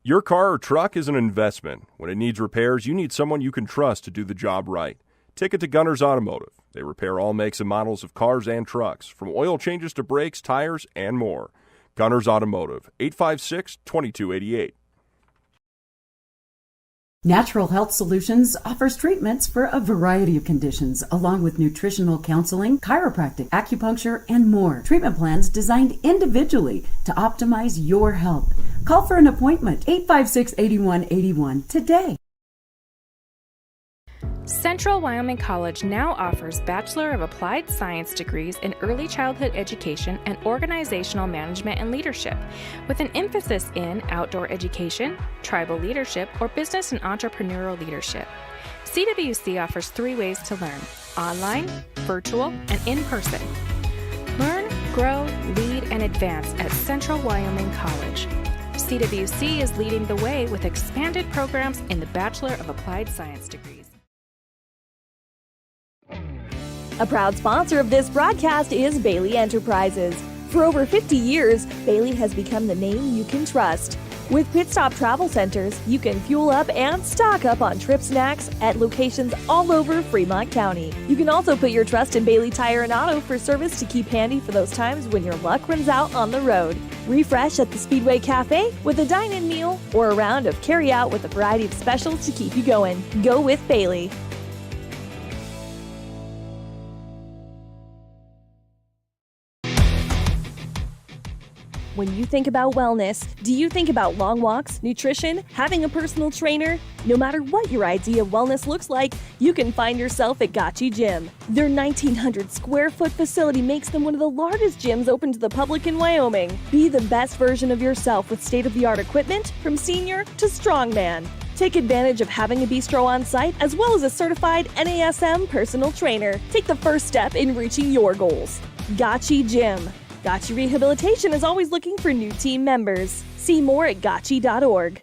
Your car or truck is an investment. When it needs repairs, you need someone you can trust to do the job right. Take it to Gunner's Automotive. They repair all makes and models of cars and trucks, from oil changes to brakes, tires, and more. Gunner's Automotive, 856-2288. Natural Health Solutions offers treatments for a variety of conditions, along with nutritional counseling, chiropractic, acupuncture, and more. Treatment plans designed individually to optimize your health. Call for an appointment, 856-8181 today. Central Wyoming College now offers Bachelor of Applied Science degrees in Early Childhood Education and Organizational Management and Leadership, with an emphasis in outdoor education, tribal leadership, or business and entrepreneurial leadership. CWC offers 3 ways to learn: online, virtual, and in person. Learn, grow, lead, and advance at Central Wyoming College. CWC is leading the way with expanded programs in the Bachelor of Applied Science degrees. A proud sponsor of this broadcast is Bailey Enterprises. For over 50 years, Bailey has become the name you can trust. With Pit Stop Travel Centers, you can fuel up and stock up on trip snacks at locations all over Fremont County. You can also put your trust in Bailey Tire and Auto for service to keep handy for those times when your luck runs out on the road. Refresh at the Speedway Cafe with a dine-in meal or a round of carry-out with a variety of specials to keep you going. Go with Bailey. When you think about wellness, do you think about long walks, nutrition, having a personal trainer? No matter what your idea of wellness looks like, you can find yourself at Gotchi Gym. Their 1,900 square foot facility makes them one of the largest gyms open to the public in Wyoming. Be the best version of yourself with state-of-the-art equipment from senior to strongman. Take advantage of having a bistro on site as well as a certified NASM personal trainer. Take the first step in reaching your goals. Gotchi Gym. Gotchi Rehabilitation is always looking for new team members. See more at gotchi.org.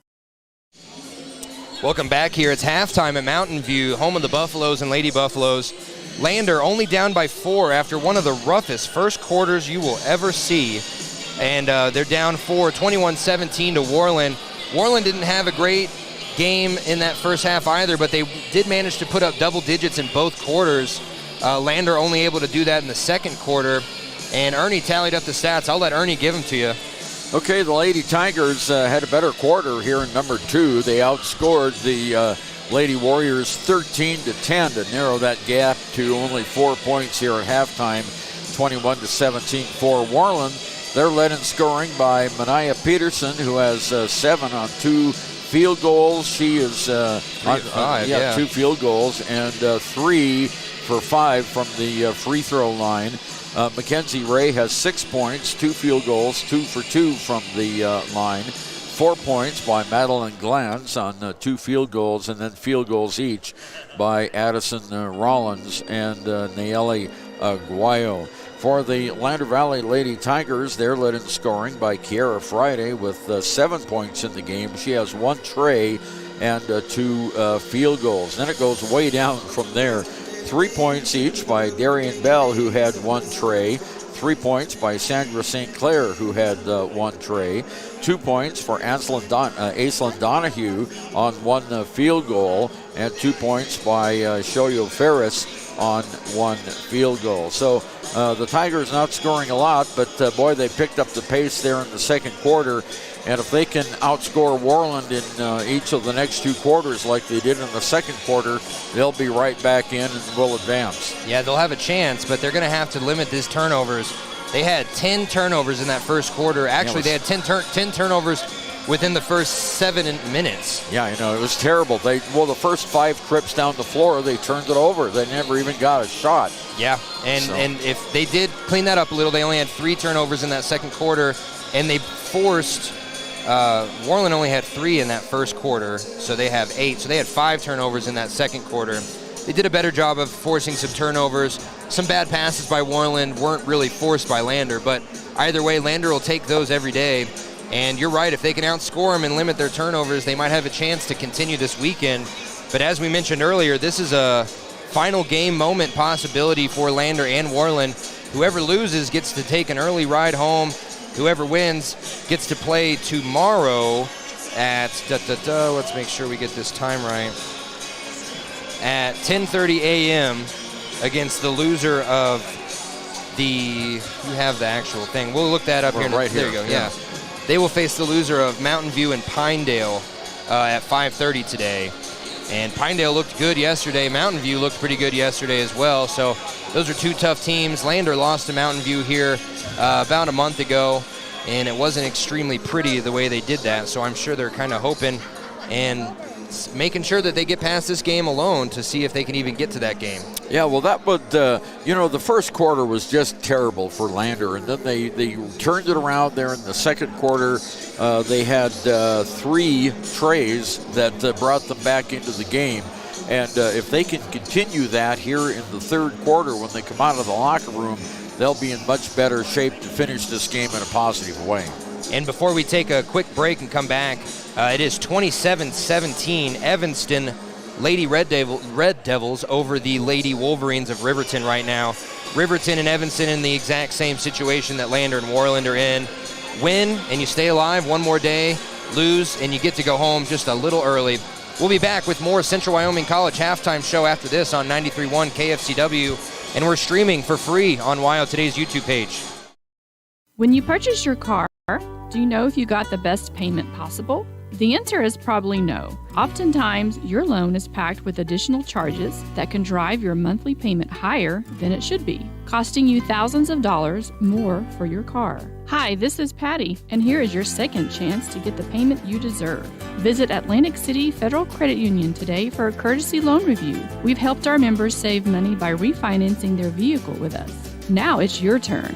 Welcome back here. It's halftime at Mountain View, home of the Buffaloes and Lady Buffaloes. Lander only down by 4 after one of the roughest first quarters you will ever see. And they're down 4, 21-17 to Worland. Worland didn't have a great game in that first half either, but they did manage to put up double digits in both quarters. Lander only able to do that in the second quarter. And Ernie tallied up the stats. I'll let Ernie give them to you. Okay, the Lady Tigers had a better quarter here in number 2. They outscored the Lady Warriors 13-10 to narrow that gap to only 4 points here at halftime, 21-17 for Worland. They're led in scoring by Mania Peterson, who has 7 on 2 field goals. She is 2 field goals and 3 for 5 from the free throw line. Mackenzie Ray has 6 points, 2 field goals, 2 for 2 from the line. 4 points by Madeline Glantz on 2 field goals, and then field goals each by Addison Rollins and Nayeli Guayo. For the Lander Valley Lady Tigers, they're led in scoring by Kiara Friday with 7 points in the game. She has 1 tray and 2 field goals. Then it goes way down from there. 3 points each by Darian Bell, who had 1 tray. 3 points by Sandra St. Clair, who had 1 tray. 2 points for Aislinn Donahue on 1 field goal. And 2 points by Shoyo Ferris on 1 field goal. So the Tigers not scoring a lot, but boy, they picked up the pace there in the second quarter. And if they can outscore Worland in each of the next 2 quarters like they did in the second quarter, they'll be right back in and will advance. Yeah, they'll have a chance, but they're going to have to limit these turnovers. They had 10 turnovers in that first quarter. Actually, they had 10 turnovers within the first 7 minutes. Yeah, you know, it was terrible. The first 5 trips down the floor, they turned it over. They never even got a shot. Yeah, and if they did clean that up a little, they only had 3 turnovers in that second quarter, and they forced... Worland only had 3 in that first quarter, so they have 8. So they had 5 turnovers in that second quarter. They did a better job of forcing some turnovers. Some bad passes by Worland weren't really forced by Lander, but either way, Lander will take those every day. And you're right, if they can outscore them and limit their turnovers, they might have a chance to continue this weekend. But as we mentioned earlier, this is a final game moment possibility for Lander and Worland. Whoever loses gets to take an early ride home. Whoever wins gets to play tomorrow at, let's make sure we get this time right, at 10:30 a.m. against the loser of you have the actual thing. We'll look that up here. Right there here. you go, yeah. They will face the loser of Mountain View and Pinedale at 5:30 today. And Pinedale looked good yesterday. Mountain View looked pretty good yesterday as well. So those are 2 tough teams. Lander lost to Mountain View here about a month ago, and it wasn't extremely pretty the way they did that. So I'm sure they're kind of hoping and making sure that they get past this game alone to see if they can even get to that game. Yeah, well, that would, the first quarter was just terrible for Lander, and then they turned it around there in the second quarter. They had 3 trays that brought them back into the game. And if they can continue that here in the third quarter when they come out of the locker room, they'll be in much better shape to finish this game in a positive way. And before we take a quick break and come back, it is 27-17 Evanston Lady Red Devils over the Lady Wolverines of Riverton right now. Riverton and Evanston in the exact same situation that Lander and Worland are in. Win and you stay alive one more day. lose, and you get to go home just a little early. We'll be back with more Central Wyoming College halftime show after this on 93.1 KFCW, and we're streaming for free on WYO Today's YouTube page. When you purchase your car, do you know if you got the best payment possible? The answer is probably no. Oftentimes, your loan is packed with additional charges that can drive your monthly payment higher than it should be, costing you thousands of dollars more for your car. Hi, this is Patty, and here is your second chance to get the payment you deserve. Visit Atlantic City Federal Credit Union today for a courtesy loan review. We've helped our members save money by refinancing their vehicle with us. Now it's your turn.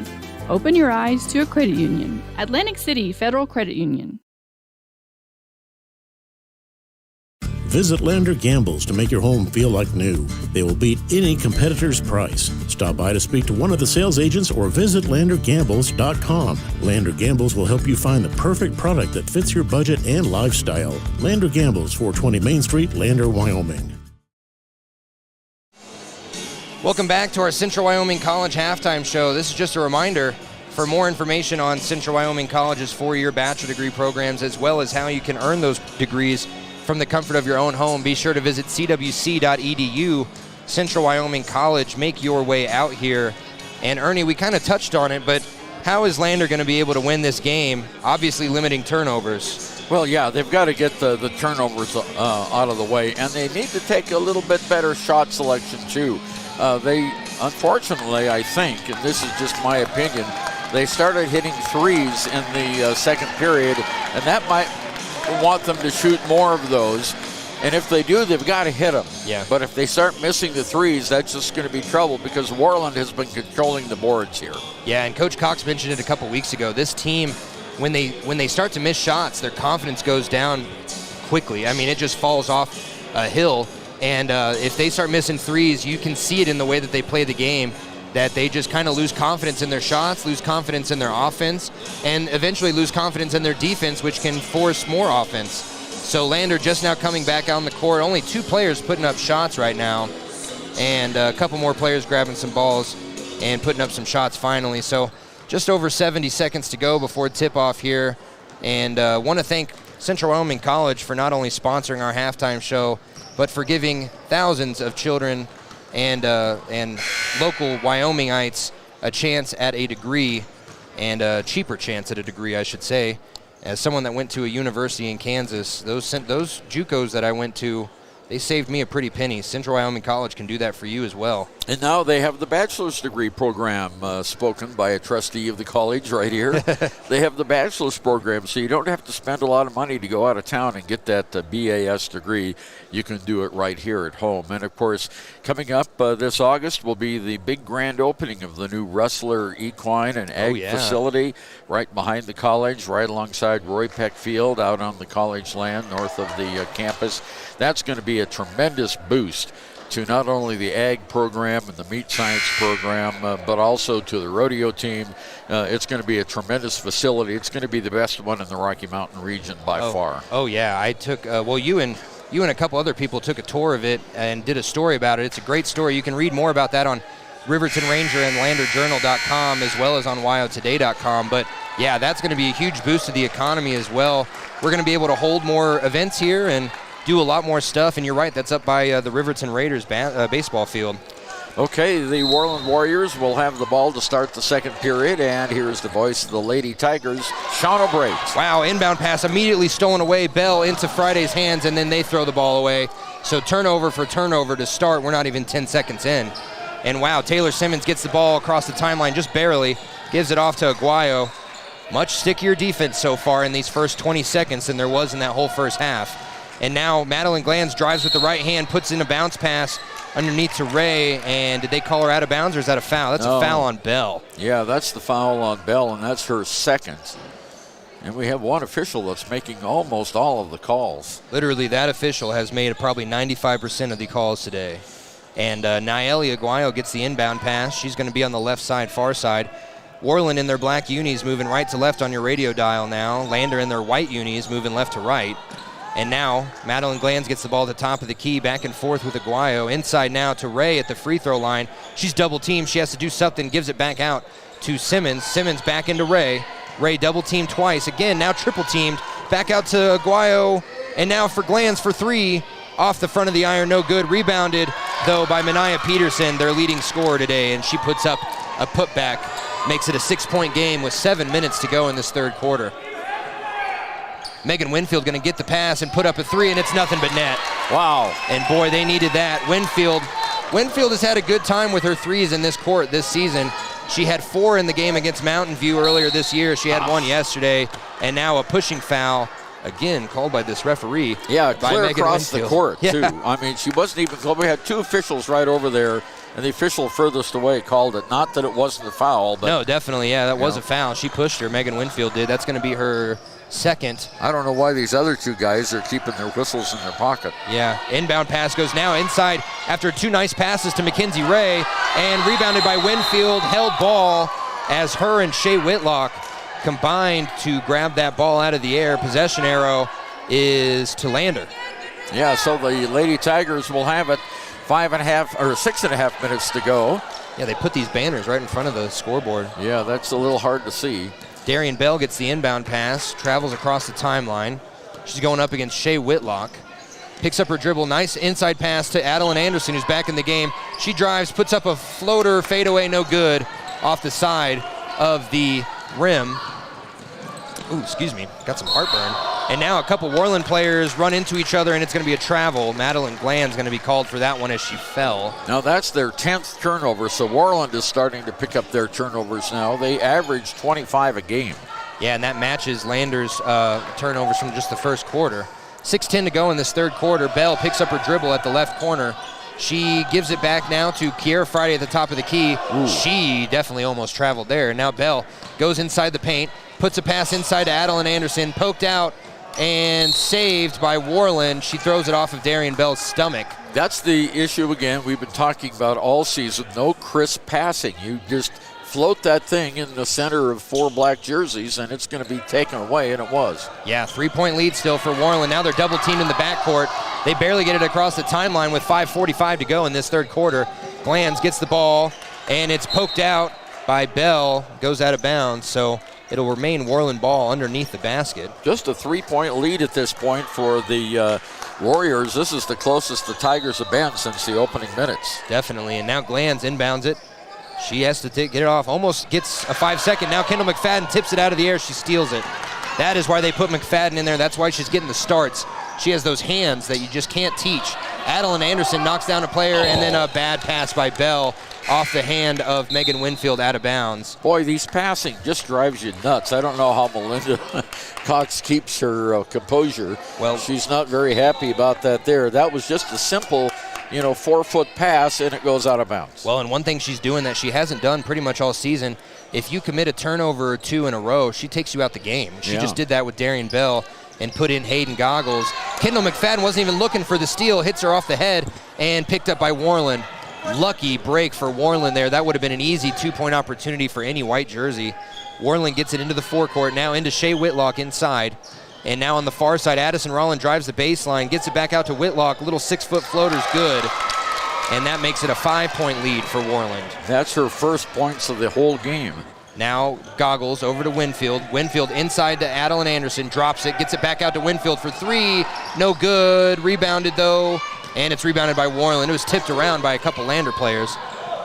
Open your eyes to a credit union. Atlantic City Federal Credit Union. Visit Lander Gambles to make your home feel like new. They will beat any competitor's price. Stop by to speak to one of the sales agents or visit LanderGambles.com. Lander Gambles will help you find the perfect product that fits your budget and lifestyle. Lander Gambles, 420 Main Street, Lander, Wyoming. Welcome back to our Central Wyoming College halftime show. This is just a reminder, for more information on Central Wyoming College's 4-year bachelor degree programs, as well as how you can earn those degrees from the comfort of your own home, be sure to visit cwc.edu. Central Wyoming College, make your way out here. And Ernie, we kind of touched on it, but how is Lander going to be able to win this game? Obviously limiting turnovers. Well, yeah, they've got to get the turnovers out of the way, and they need to take a little bit better shot selection too. They, unfortunately, I think, and this is just my opinion, they started hitting threes in the second period, and that might want them to shoot more of those. And if they do, they've got to hit them. Yeah. But if they start missing the threes, that's just going to be trouble because Worland has been controlling the boards here. Yeah, and Coach Cox mentioned it a couple weeks ago. This team, when they start to miss shots, their confidence goes down quickly. I mean, it just falls off a hill. And if they start missing threes, you can see it in the way that they play the game, that they just kind of lose confidence in their shots, lose confidence in their offense, and eventually lose confidence in their defense, which can force more offense. So Lander just now coming back out on the court. Only 2 players putting up shots right now, and a couple more players grabbing some balls and putting up some shots finally. So just over 70 seconds to go before tip-off here. And want to thank Central Wyoming College for not only sponsoring our halftime show, but for giving thousands of children and local Wyomingites a chance at a degree, and a cheaper chance at a degree, I should say. As someone that went to a university in Kansas, those JUCOs that I went to, they saved me a pretty penny. Central Wyoming College can do that for you as well. And now they have the bachelor's degree program spoken by a trustee of the college right here. They have the bachelor's program, so you don't have to spend a lot of money to go out of town and get that BAS degree. You can do it right here at home. And, of course, coming up this August will be the big grand opening of the new Rustler Equine and Ag facility right behind the college, right alongside Roy Peck Field out on the college land north of the campus. That's going to be a tremendous boost to not only the ag program and the meat science program, but also to the rodeo team. It's going to be a tremendous facility. It's going to be the best one in the Rocky Mountain region by far. Oh, yeah. I took, you and a couple other people took a tour of it and did a story about it. It's a great story. You can read more about that on Riverton Ranger and LanderJournal.com as well as on WyoToday.com. But, yeah, that's going to be a huge boost to the economy as well. We're going to be able to hold more events here and do a lot more stuff, and you're right, that's up by the Riverton Raiders baseball field. Okay, the Worland Warriors will have the ball to start the second period, and here's the voice of the Lady Tigers, Sean O'Brate. Wow, inbound pass immediately stolen away. Bell into Friday's hands, and then they throw the ball away. So turnover for turnover to start. We're not even 10 seconds in. And wow, Taylor Simmons gets the ball across the timeline just barely, gives it off to Aguayo. Much stickier defense so far in these first 20 seconds than there was in that whole first half. And now Madeline Glanz drives with the right hand, puts in a bounce pass underneath to Ray. And did they call her out of bounds, or is that a foul? That's a foul on Bell. Yeah, that's the foul on Bell, and that's her second. And we have one official that's making almost all of the calls. Literally, that official has made probably 95% of the calls today. And Nayeli Aguayo gets the inbound pass. She's going to be on the left side, far side. Worland in their black unis moving right to left on your radio dial now. Lander in their white unis moving left to right. And now Madeline Glanz gets the ball at the top of the key, back and forth with Aguayo. Inside now to Ray at the free throw line. She's double teamed. She has to do something, gives it back out to Simmons. Simmons back into Ray. Ray double teamed twice. Again, now triple teamed. Back out to Aguayo, and now for Glanz for three. Off the front of the iron, no good. Rebounded, though, by Mania Peterson, their leading scorer today, and she puts up a putback. Makes it a 6-point game with 7 minutes to go in this third quarter. Megan Winfield going to get the pass and put up a three, and it's nothing but net. Wow. And boy, they needed that. Winfield has had a good time with her threes in this court this season. She had 4 in the game against Mountain View earlier this year. She had 1 yesterday, and now a pushing foul, again, called by this referee. Yeah, by clear Megan across Winfield. the court, too. Yeah. I mean, she wasn't even, we had 2 officials right over there, and the official furthest away called it. Not that it wasn't a foul, but... No, definitely, yeah, that was a foul. She pushed her, Megan Winfield did. That's going to be her second. I don't know why these other 2 guys are keeping their whistles in their pocket. Yeah, inbound pass goes now inside after 2 nice passes to Mackenzie Ray, and rebounded by Winfield, held ball as her and Shea Whitlock combined to grab that ball out of the air. Possession arrow is to Lander. Yeah, so the Lady Tigers will have it 6.5 minutes to go. Yeah, they put these banners right in front of the scoreboard. Yeah, that's a little hard to see. Darian Bell gets the inbound pass, travels across the timeline. She's going up against Shea Whitlock. Picks up her dribble, nice inside pass to Adeline Anderson, who's back in the game. She drives, puts up a floater, fadeaway, no good, off the side of the rim. Ooh, excuse me, got some heartburn. And now a couple Worland players run into each other, and it's going to be a travel. Madeline Gland's going to be called for that one as she fell. Now that's their 10th turnover, so Worland is starting to pick up their turnovers now. They average 25 a game. Yeah, and that matches Lander's turnovers from just the first quarter. 6:10 to go in this third quarter. Bell picks up her dribble at the left corner. She gives it back now to Kiera Friday at the top of the key. Ooh. She definitely almost traveled there. Now Bell goes inside the paint, puts a pass inside to Adeline Anderson, poked out and saved by Worland. She throws it off of Darian Bell's stomach. That's the issue again we've been talking about all season. No crisp passing. You just float that thing in the center of 4 black jerseys and it's going to be taken away, and it was. Yeah, 3-point lead still for Worland. Now they're double teamed in the backcourt. They barely get it across the timeline with 5:45 to go in this third quarter. Glanz gets the ball, and it's poked out by Bell. Goes out of bounds, so it'll remain Worland ball underneath the basket. Just a 3-point lead at this point for the Warriors. This is the closest the Tigers have been since the opening minutes. Definitely, and now Glanz inbounds it. She has to get it off, almost gets a 5-second. Now Kendall McFadden tips it out of the air. She steals it. That is why they put McFadden in there. That's why she's getting the starts. She has those hands that you just can't teach. Adeline Anderson knocks down a player, and then a bad pass by Bell off the hand of Megan Winfield out of bounds. Boy, these passing just drives you nuts. I don't know how Melinda Cox keeps her composure. Well, she's not very happy about that there. That was just a simple 4-foot pass, and it goes out of bounds. Well, and one thing she's doing that she hasn't done pretty much all season, if you commit a turnover or 2 in a row, she takes you out the game. She just did that with Darian Bell and put in Hayden Goggles. Kendall McFadden wasn't even looking for the steal, hits her off the head, and picked up by Worland. Lucky break for Worland there. That would have been an easy 2-point opportunity for any white jersey. Worland gets it into the forecourt, now into Shea Whitlock inside. And now on the far side, Addison Rollin drives the baseline, gets it back out to Whitlock. Little 6-foot floater's good. And that makes it a 5-point lead for Worland. That's her first points of the whole game. Now Goggles over to Winfield. Winfield inside to Adeline Anderson, drops it, gets it back out to Winfield for 3. No good. Rebounded though, and it's rebounded by Worland. It was tipped around by a couple Lander players.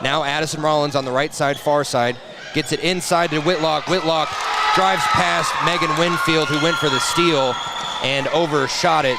Now Addison Rollins on the right side, far side, gets it inside to Whitlock. Whitlock drives past Megan Winfield, who went for the steal and overshot it.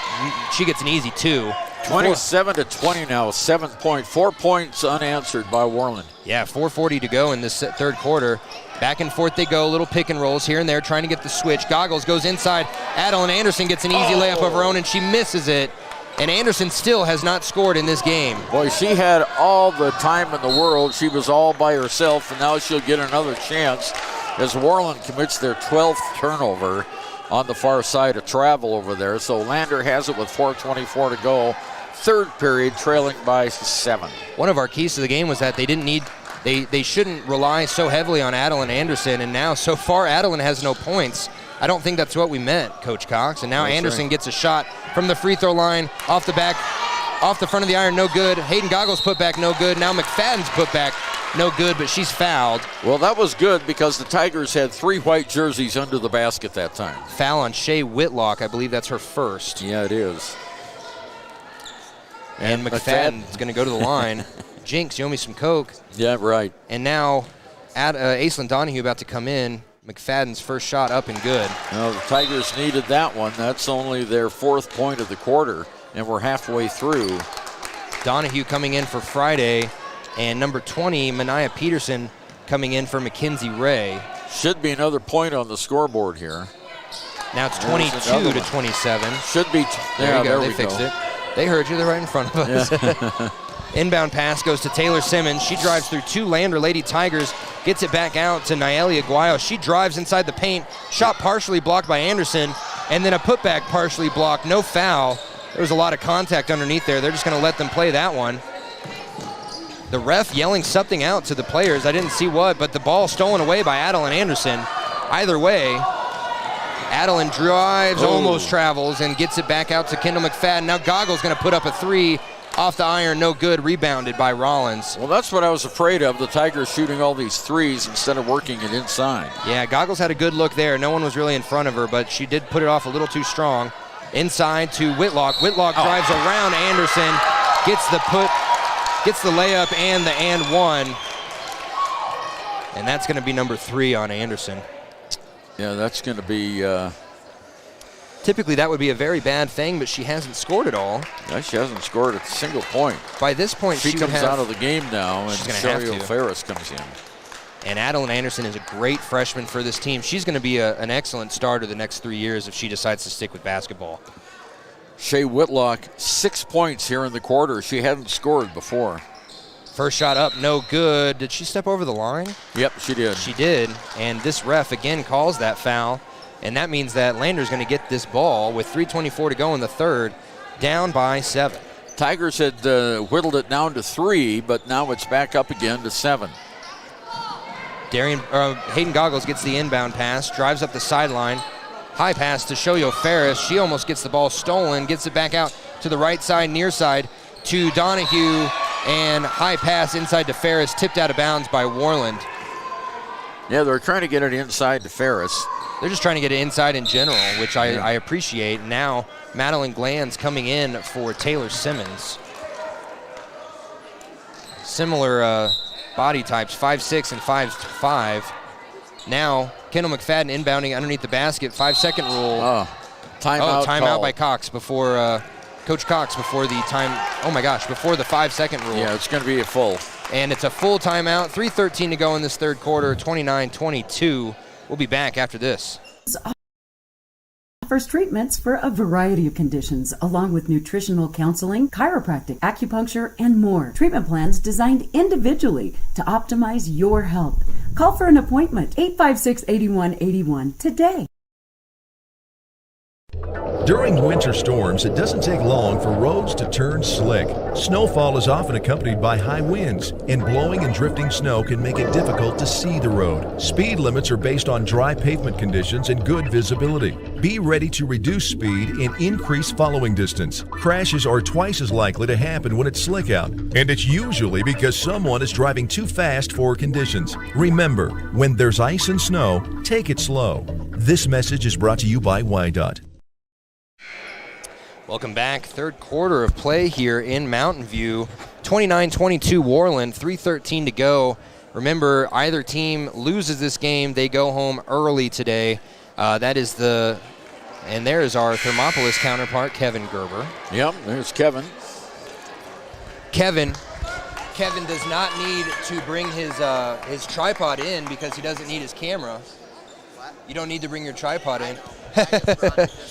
She gets an easy 2. 27-20 now, 7 point, 4 points unanswered by Worland. Yeah, 4:40 to go in this third quarter. Back and forth they go, little pick and rolls here and there, trying to get the switch. Goggles goes inside. Adeline Anderson gets an easy layup of her own, and she misses it. And Anderson still has not scored in this game. Boy, she had all the time in the world. She was all by herself, and now she'll get another chance as Worland commits their 12th turnover on the far side of travel over there. So Lander has it with 4:24 to go. Third period, trailing by 7. One of our keys to the game was that they shouldn't rely so heavily on Adeline Anderson, and now so far Adeline has no points. I don't think that's what we meant, Coach Cox. And now That's Anderson right. gets a shot from the free throw line, off the back, off the front of the iron, no good. Hayden Goggles put back, no good. Now McFadden's put back no good, but she's fouled. Well, that was good because the Tigers had 3 white jerseys under the basket that time. Foul on Shea Whitlock. I believe that's her first. Yeah, it is. And McFadden's going to go to the line. Jinx, you owe me some Coke. Yeah, right. And now, Aislinn Donahue about to come in. McFadden's first shot up and good. No, the Tigers needed that one. That's only their 4th point of the quarter, and we're halfway through. Donahue coming in for Friday, and number 20, Mania Peterson, coming in for Mackenzie Ray. Should be another point on the scoreboard here. Now it's 22 to 27. Should be. There you go. They fixed it. They heard you. They're right in front of us. Yeah. Inbound pass goes to Taylor Simmons. She drives through 2 Lander Lady Tigers, gets it back out to Nayeli Aguayo. She drives inside the paint, shot partially blocked by Anderson, and then a putback partially blocked. No foul. There was a lot of contact underneath there. They're just going to let them play that one. The ref yelling something out to the players. I didn't see what, but the ball stolen away by Adeline Anderson. Either way, Adeline drives, almost travels, and gets it back out to Kendall McFadden. Now Goggles going to put up a 3 off the iron, no good, rebounded by Rollins. Well, that's what I was afraid of, the Tigers shooting all these threes instead of working it inside. Yeah, Goggles had a good look there. No one was really in front of her, but she did put it off a little too strong. Inside to Whitlock. Whitlock drives around Anderson, gets the layup and the and one. And that's going to be number 3 on Anderson. Yeah, that's going to be... Typically that would be a very bad thing, but she hasn't scored at all. Yeah, she hasn't scored a single point. By this point, she comes out of the game now, and Cheryl Ferris comes in. And Adeline Anderson is a great freshman for this team. She's going to be an excellent starter the next 3 years if she decides to stick with basketball. Shea Whitlock, 6 points here in the quarter. She hadn't scored before. First shot up, no good. Did she step over the line? Yep, she did. She did, and this ref again calls that foul. And that means that Lander's going to get this ball with 3:24 to go in the third, down by 7. Tigers had whittled it down to 3, but now it's back up again to 7. Hayden Goggles gets the inbound pass, drives up the sideline. High pass to Shoyo Ferris. She almost gets the ball stolen, gets it back out to the right side, near side to Donahue, and high pass inside to Ferris, tipped out of bounds by Worland. Yeah, they're trying to get it inside to Ferris. They're just trying to get it inside in general, which I appreciate. Now, Madeline Glanz coming in for Taylor Simmons. Similar body types, 5'6" and 5'5". Now, Kendall McFadden inbounding underneath the basket, 5-second rule. Timeout by Cox before, Coach Cox before the time, before the 5-second rule. Yeah, it's going to be a full. And it's a full timeout, 3:13 to go in this third quarter, 29-22. We'll be back after this. Offers treatments for a variety of conditions, along with nutritional counseling, chiropractic, acupuncture, and more. Treatment plans designed individually to optimize your health. Call for an appointment, 856-8181 today. During winter storms, it doesn't take long for roads to turn slick. Snowfall is often accompanied by high winds, and blowing and drifting snow can make it difficult to see the road. Speed limits are based on dry pavement conditions and good visibility. Be ready to reduce speed and increase following distance. Crashes are twice as likely to happen when it's slick out, and it's usually because someone is driving too fast for conditions. Remember, when there's ice and snow, take it slow. This message is brought to you by WYDOT. Welcome back. Third quarter of play here in Mountain View. 29-22 Worland, 3:13 to go. Remember, either team loses this game, they go home early today. And there is our Thermopolis counterpart, Kevin Gerber. Yep, there's Kevin. Kevin does not need to bring his tripod in because he doesn't need his camera. You don't need to bring your tripod in.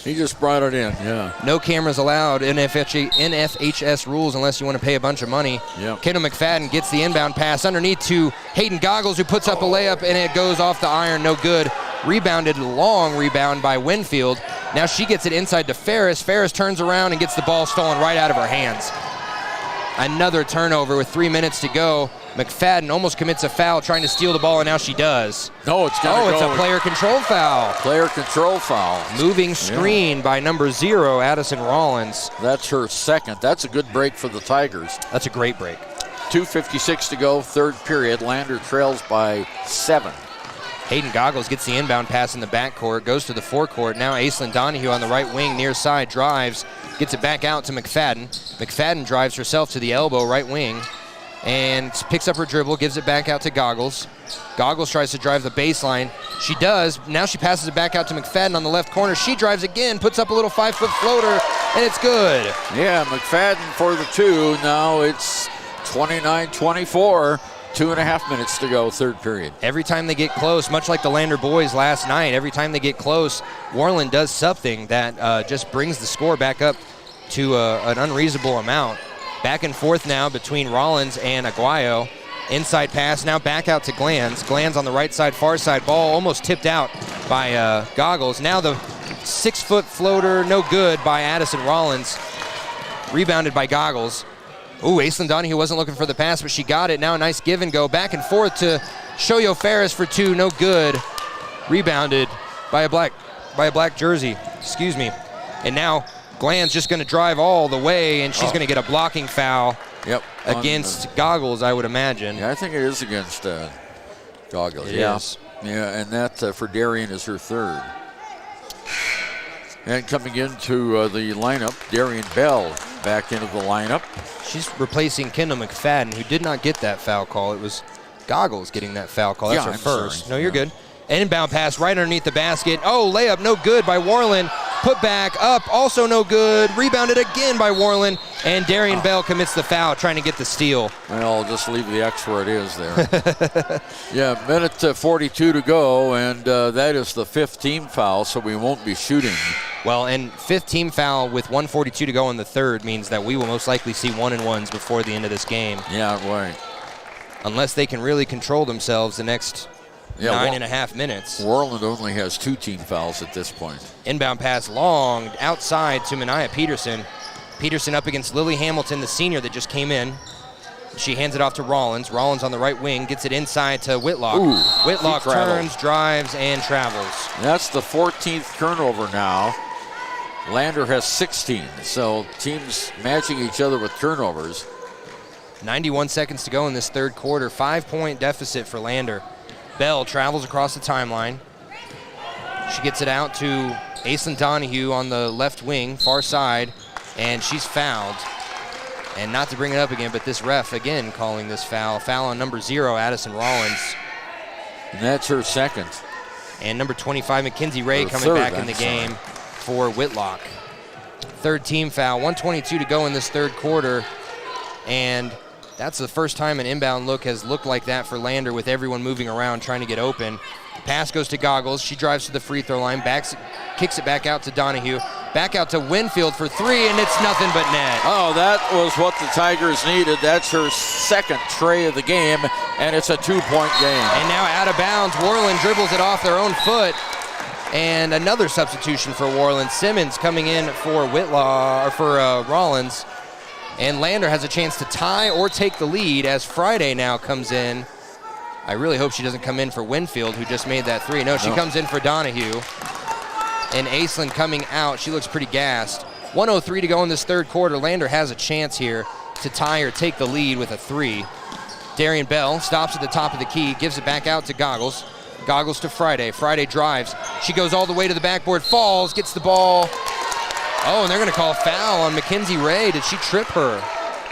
He just brought it in, yeah. No cameras allowed, NFHS rules unless you want to pay a bunch of money. Yep. Kendall McFadden gets the inbound pass underneath to Hayden Goggles, who puts up a layup, and it goes off the iron, no good. Long rebound by Winfield. Now she gets it inside to Ferris. Ferris turns around and gets the ball stolen right out of her hands. Another turnover with 3 minutes to go. McFadden almost commits a foul trying to steal the ball, and now she does. No, it's going to go. It's a player control foul. Player control foul. Moving screen by number 0, Addison Rollins. That's her second. That's a good break for the Tigers. That's a great break. 2:56 to go, third period. Lander trails by 7. Hayden Goggles gets the inbound pass in the backcourt, goes to the forecourt. Now Aislinn Donahue on the right wing, near side, drives, gets it back out to McFadden. McFadden drives herself to the elbow, right wing, and picks up her dribble, gives it back out to Goggles. Goggles tries to drive the baseline. She does. Now she passes it back out to McFadden on the left corner. She drives again, puts up a little 5-foot floater, and it's good. Yeah, McFadden for the 2. Now it's 29-24. 2.5 minutes to go, third period. Every time they get close, much like the Lander boys last night, every time they get close, Worland does something that just brings the score back up to an unreasonable amount. Back and forth now between Rollins and Aguayo. Inside pass, now back out to Glanz. Glanz on the right side, far side, ball almost tipped out by Goggles. Now the 6-foot floater, no good by Addison Rollins. Rebounded by Goggles. Ooh, Aislinn Donahue wasn't looking for the pass, but she got it. Now a nice give and go. Back and forth to Shoyo Ferris for 2, no good. Rebounded by a black jersey, excuse me. And now Glanz just gonna drive all the way, and she's gonna get a blocking foul against Goggles, I would imagine. Yeah, I think it is against Goggles. It is. Yeah, and that for Darien is her third. And coming into the lineup, Darian Bell back into the lineup. She's replacing Kendall McFadden, who did not get that foul call. It was Goggles getting that foul call. That's her first. Sorry. No, you're good. Inbound pass right underneath the basket. Oh, layup, no good by Worland. Put back up, also no good. Rebounded again by Worland, and Darian Bell commits the foul, trying to get the steal. Well, I'll just leave the X where it is there. Yeah, minute 42 to go, and that is the 5th team foul, so we won't be shooting. Well, and 5th team foul with 1:42 to go in the third means that we will most likely see 1-and-1s before the end of this game. Yeah, right. Unless they can really control themselves the next 9.5 minutes. Worland only has 2 team fouls at this point. Inbound pass long outside to Mania Peterson. Peterson up against Lily Hamilton, the senior that just came in. She hands it off to Rollins. Rollins on the right wing, gets it inside to Whitlock. Ooh, Whitlock turns, drives, and travels. That's the 14th turnover now. Lander has 16, so teams matching each other with turnovers. 91 seconds to go in this third quarter. 5-point deficit for Lander. Bell travels across the timeline. She gets it out to Aislinn Donahue on the left wing, far side, and she's fouled. And not to bring it up again, but this ref again calling this foul. Foul on number 0, Addison Rollins. And that's her second. And number 25, Mackenzie Ray, coming back in the game for Whitlock. Third team foul, 1:22 to go in this third quarter. And that's the first time an inbound look has looked like that for Lander, with everyone moving around trying to get open. Pass goes to Goggles. She drives to the free throw line, kicks it back out to Donahue. Back out to Winfield for 3, and it's nothing but net. Oh, that was what the Tigers needed. That's her second tray of the game, and it's a 2-point game. And now out of bounds, Worland dribbles it off their own foot. And another substitution for Worland. Simmons coming in for Rollins. And Lander has a chance to tie or take the lead as Friday now comes in. I really hope she doesn't come in for Winfield, who just made that 3. No, she comes in for Donahue. And Aislinn coming out. She looks pretty gassed. 1:03 to go in this third quarter. Lander has a chance here to tie or take the lead with a 3. Darian Bell stops at the top of the key, gives it back out to Goggles. Goggles to Friday. Friday drives. She goes all the way to the backboard, falls, gets the ball. Oh, and they're going to call a foul on Mackenzie Ray. Did she trip her?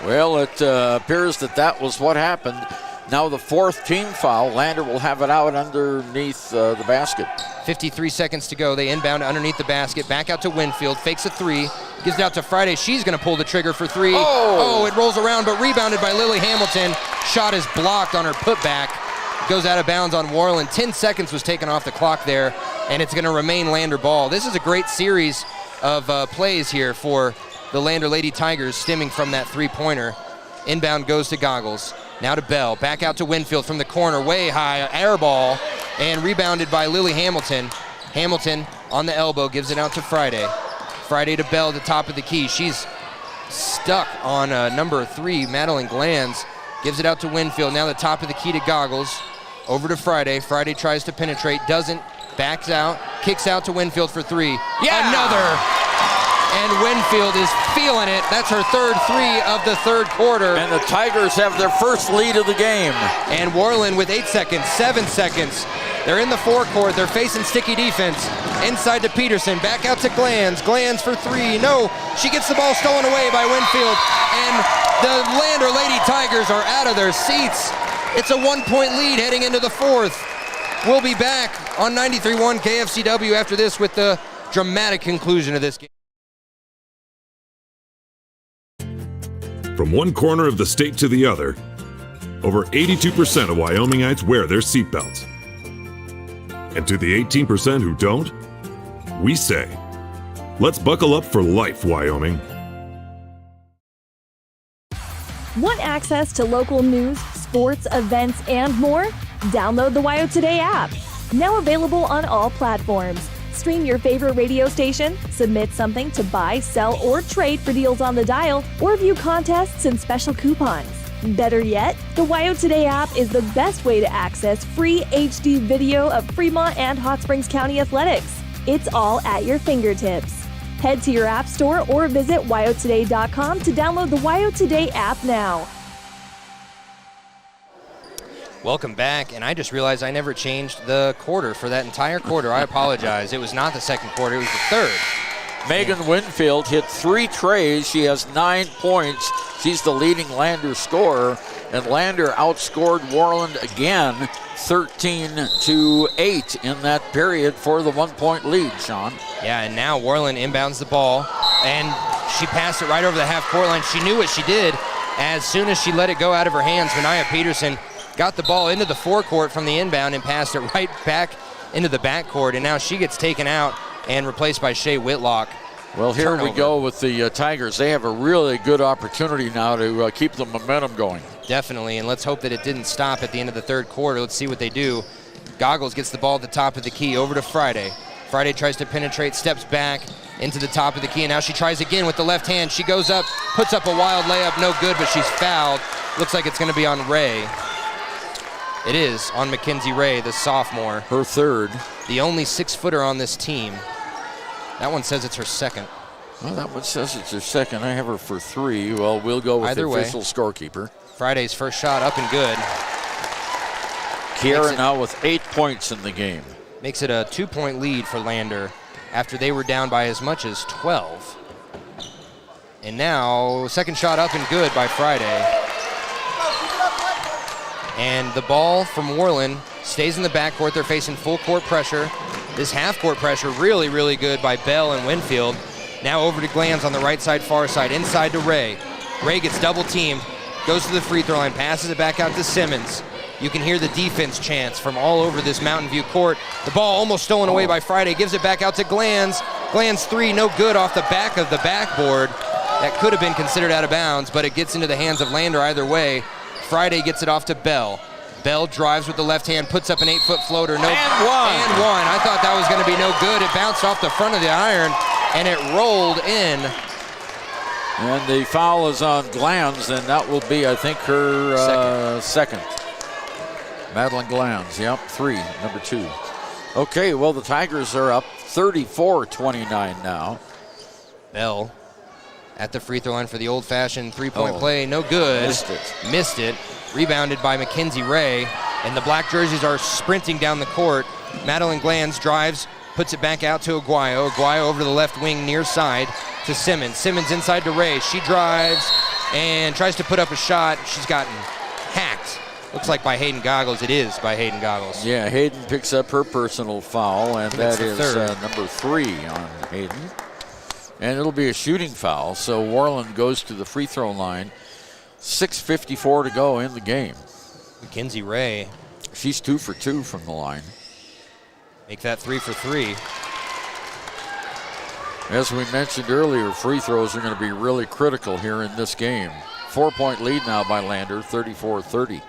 Well, it appears that was what happened. Now the 4th team foul. Lander will have it out underneath the basket. 53 seconds to go. They inbound underneath the basket. Back out to Winfield. Fakes a 3. Gives it out to Friday. She's going to pull the trigger for 3. Oh, it rolls around, but rebounded by Lily Hamilton. Shot is blocked on her putback. Goes out of bounds on Worland. 10 seconds was taken off the clock there, and it's going to remain Lander ball. This is a great series of plays here for the Lander Lady Tigers, stemming from that 3-pointer. Inbound goes to Goggles. Now to Bell. Back out to Winfield from the corner. Way high. Air ball. And rebounded by Lily Hamilton. Hamilton on the elbow. Gives it out to Friday. Friday to Bell at the top of the key. She's stuck on number 3, Madeline Glanz. Gives it out to Winfield. Now the top of the key to Goggles. Over to Friday. Friday tries to penetrate. Doesn't. Backs out. Kicks out to Winfield for 3. Yeah! Another. and Winfield is feeling it. That's her third three of the third quarter. And the Tigers have their first lead of the game. And Worland with 8 seconds, 7 seconds. They're in the forecourt. They're facing sticky defense. Inside to Peterson. Back out to Glanz. Glanz for three. No. She gets the ball stolen away by Winfield. And the Lander Lady Tigers are out of their seats. It's a 1-point lead heading into the fourth. We'll be back on 93.1 KFCW after this with the dramatic conclusion of this game. From one corner of the state to the other, over 82% of Wyomingites wear their seatbelts. And to the 18% who don't, we say, let's buckle up for life, Wyoming. Want access to local news, sports, events, and more? Download the WYO Today app. Now available on all platforms. Stream your favorite radio station, submit something to buy, sell, or trade for deals on the dial, or view contests and special coupons. Better yet, the WYO Today app is the best way to access free HD video of Fremont and Hot Springs County athletics. It's all at your fingertips. Head to your app store or visit wyotoday.com to download the WYO Today app now. Welcome back, and I just realized I never changed the quarter for that entire quarter. I apologize. It was not the second quarter, it was the third. Megan Winfield hit 3 trays. She has 9 points. She's the leading Lander scorer, and Lander outscored Worland again 13-8 in that period for the 1-point lead, Sean. Yeah, and now Worland inbounds the ball, and she passed it right over the half-court line. She knew what she did as soon as she let it go out of her hands. Mania Peterson got the ball into the forecourt from the inbound and passed it right back into the backcourt, and now she gets taken out and replaced by Shea Whitlock. Well, here we go with the Tigers. They have a really good opportunity now to keep the momentum going. Definitely, and let's hope that it didn't stop at the end of the third quarter. Let's see what they do. Goggles gets the ball at the top of the key over to Friday. Friday tries to penetrate, steps back into the top of the key, and now she tries again with the left hand. She goes up, puts up a wild layup, no good, but she's fouled. Looks like it's going to be on Ray. It is on Mackenzie Ray, the sophomore. Her third. The only 6-footer on this team. That one says it's her second. Well, that one says it's her second. I have her for 3. Well, we'll go with either the way. official scorekeeper. Friday's first shot up and good. Kiera now with 8 points in the game. Makes it a 2-point lead for Lander after they were down by as much as 12. And now, second shot up and good by Friday. And the ball from Worland stays in the backcourt. They're facing full court pressure. This half-court pressure really, really good by Bell and Winfield. Now over to Glanz on the right side, far side, inside to Ray. Ray gets double teamed, goes to the free throw line, passes it back out to Simmons. You can hear the defense chants from all over this Mountain View court. The ball almost stolen away by Friday, gives it back out to Glanz. Glanz 3, no good off the back of the backboard. That could have been considered out of bounds, but it gets into the hands of Lander either way. Friday gets it off to Bell. Bell drives with the left hand, puts up an 8-foot floater. No, and one. I thought that was going to be no good. It bounced off the front of the iron, and it rolled in. And the foul is on Glanz, and that will be, I think, her second. Madeline Glanz, yep, 3, number 2. Okay, well, the Tigers are up 34-29 now. Bell at the free throw line for the old-fashioned three-point play. No good. Missed it. Rebounded by Mackenzie Ray. And the black jerseys are sprinting down the court. Madeline Glanz drives, puts it back out to Aguayo. Aguayo over to the left wing near side to Simmons. Simmons inside to Ray. She drives and tries to put up a shot. She's gotten hacked. Looks like by Hayden Goggles. It is by Hayden Goggles. Yeah, Hayden picks up her personal foul, and that is number 3 on Hayden. And it'll be a shooting foul, so Worland goes to the free throw line. 6:54 to go in the game. Mackenzie Ray. She's 2 for 2 from the line. Make that 3 for 3. As we mentioned earlier, free throws are going to be really critical here in this game. 4-point lead now by Lander, 34-30.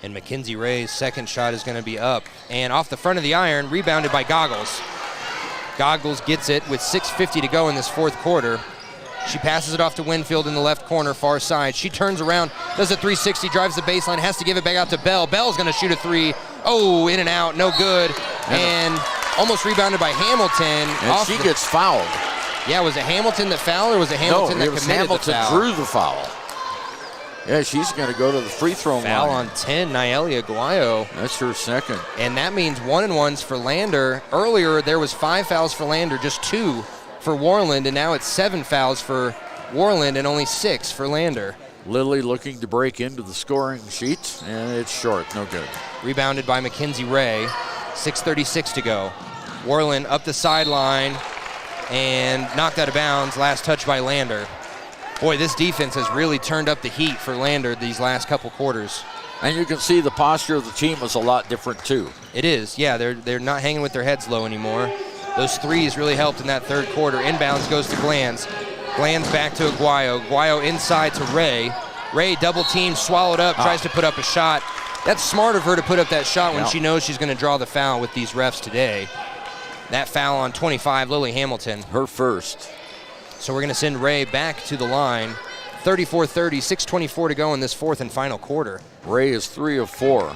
And Mackenzie Ray's second shot is going to be up. And off the front of the iron, rebounded by Goggles. Goggles gets it with 6:50 to go in this fourth quarter. She passes it off to Winfield in the left corner, far side. She turns around, does a 360, drives the baseline, has to give it back out to Bell. Bell's going to shoot a 3. Oh, in and out, no good. And almost rebounded by Hamilton. And she gets fouled. Yeah, was it Hamilton that fouled, or was it Hamilton that committed the foul? Hamilton drew the foul. Yeah, she's going to go to the free throw line. Foul on 10, Nayeli Aguayo. That's her second. And that means 1-and-1s for Lander. Earlier, there was 5 fouls for Lander, just 2 for Worland, and now it's 7 fouls for Worland and only 6 for Lander. Lily looking to break into the scoring sheet, and it's short, no good. Rebounded by Mackenzie Ray, 6:36 to go. Worland up the sideline and knocked out of bounds, last touch by Lander. Boy, this defense has really turned up the heat for Lander these last couple quarters. And you can see the posture of the team is a lot different too. It is, yeah, they're not hanging with their heads low anymore. Those threes really helped in that third quarter. Inbounds goes to Glanz. Glanz back to Aguayo. Aguayo inside to Ray. Ray double team, swallowed up, tries to put up a shot. That's smart of her to put up that shot when she knows she's going to draw the foul with these refs today. That foul on 25, Lily Hamilton. Her first. So we're going to send Ray back to the line. 34-30, 6:24 to go in this fourth and final quarter. Ray is 3 of 4.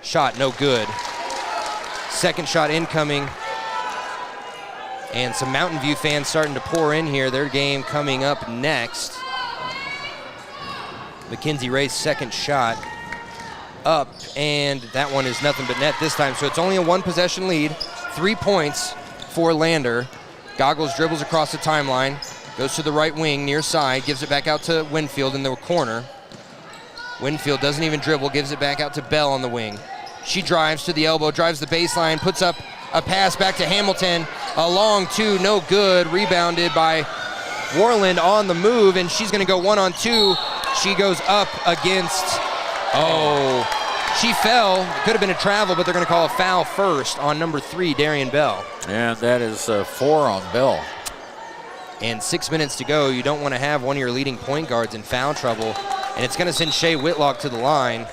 Shot no good. Second shot incoming. And some Mountain View fans starting to pour in here. Their game coming up next. Mackenzie Ray's second shot up, and that one is nothing but net this time. So it's only a 1-possession lead. 3 points for Lander. Goggles dribbles across the timeline, goes to the right wing, near side, gives it back out to Winfield in the corner. Winfield doesn't even dribble, gives it back out to Bell on the wing. She drives to the elbow, drives the baseline, puts up a pass back to Hamilton. A long 2, no good. Rebounded by Worland on the move, and she's going to go 1-on-2. She goes up against, she fell. It could have been a travel, but they're going to call a foul first on number 3, Darian Bell. And that is 4 on Bell. And 6 minutes to go. You don't want to have one of your leading point guards in foul trouble. And it's going to send Shea Whitlock to the line.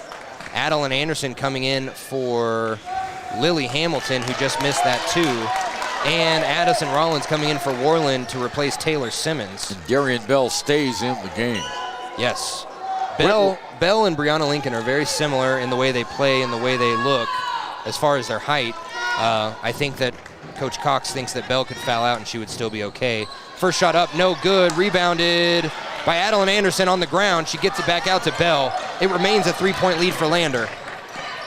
Adeline Anderson coming in for Lily Hamilton, who just missed that 2. And Addison Rollins coming in for Worland to replace Taylor Simmons. And Darian Bell stays in the game. Yes. Bell and Brianna Lincoln are very similar in the way they play and the way they look as far as their height. I think that Coach Cox thinks that Bell could foul out and she would still be okay. First shot up, no good. Rebounded by Adeline Anderson on the ground. She gets it back out to Bell. It remains a 3-point lead for Lander.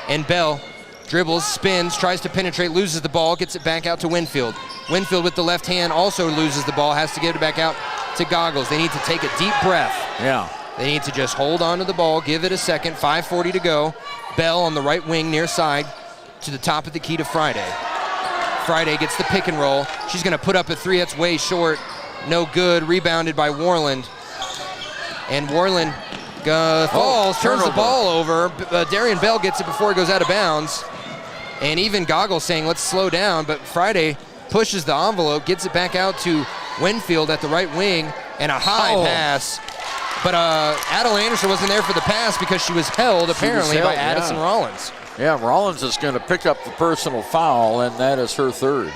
And Bell dribbles, spins, tries to penetrate, loses the ball, gets it back out to Winfield. Winfield with the left hand also loses the ball, has to get it back out to Goggles. They need to take a deep breath. Yeah. They need to just hold on to the ball, give it a second, 5:40 to go. Bell on the right wing near side to the top of the key to Friday. Friday gets the pick and roll. She's going to put up a 3 that's way short. No good. Rebounded by Worland. And Worland falls, turns the ball over. Darian Bell gets it before it goes out of bounds. And even Goggles saying, let's slow down. But Friday pushes the envelope, gets it back out to Winfield at the right wing, and a high pass. But Adeline Anderson wasn't there for the pass because she was held, apparently, by Addison Rollins. Yeah, Rollins is going to pick up the personal foul, and that is her third.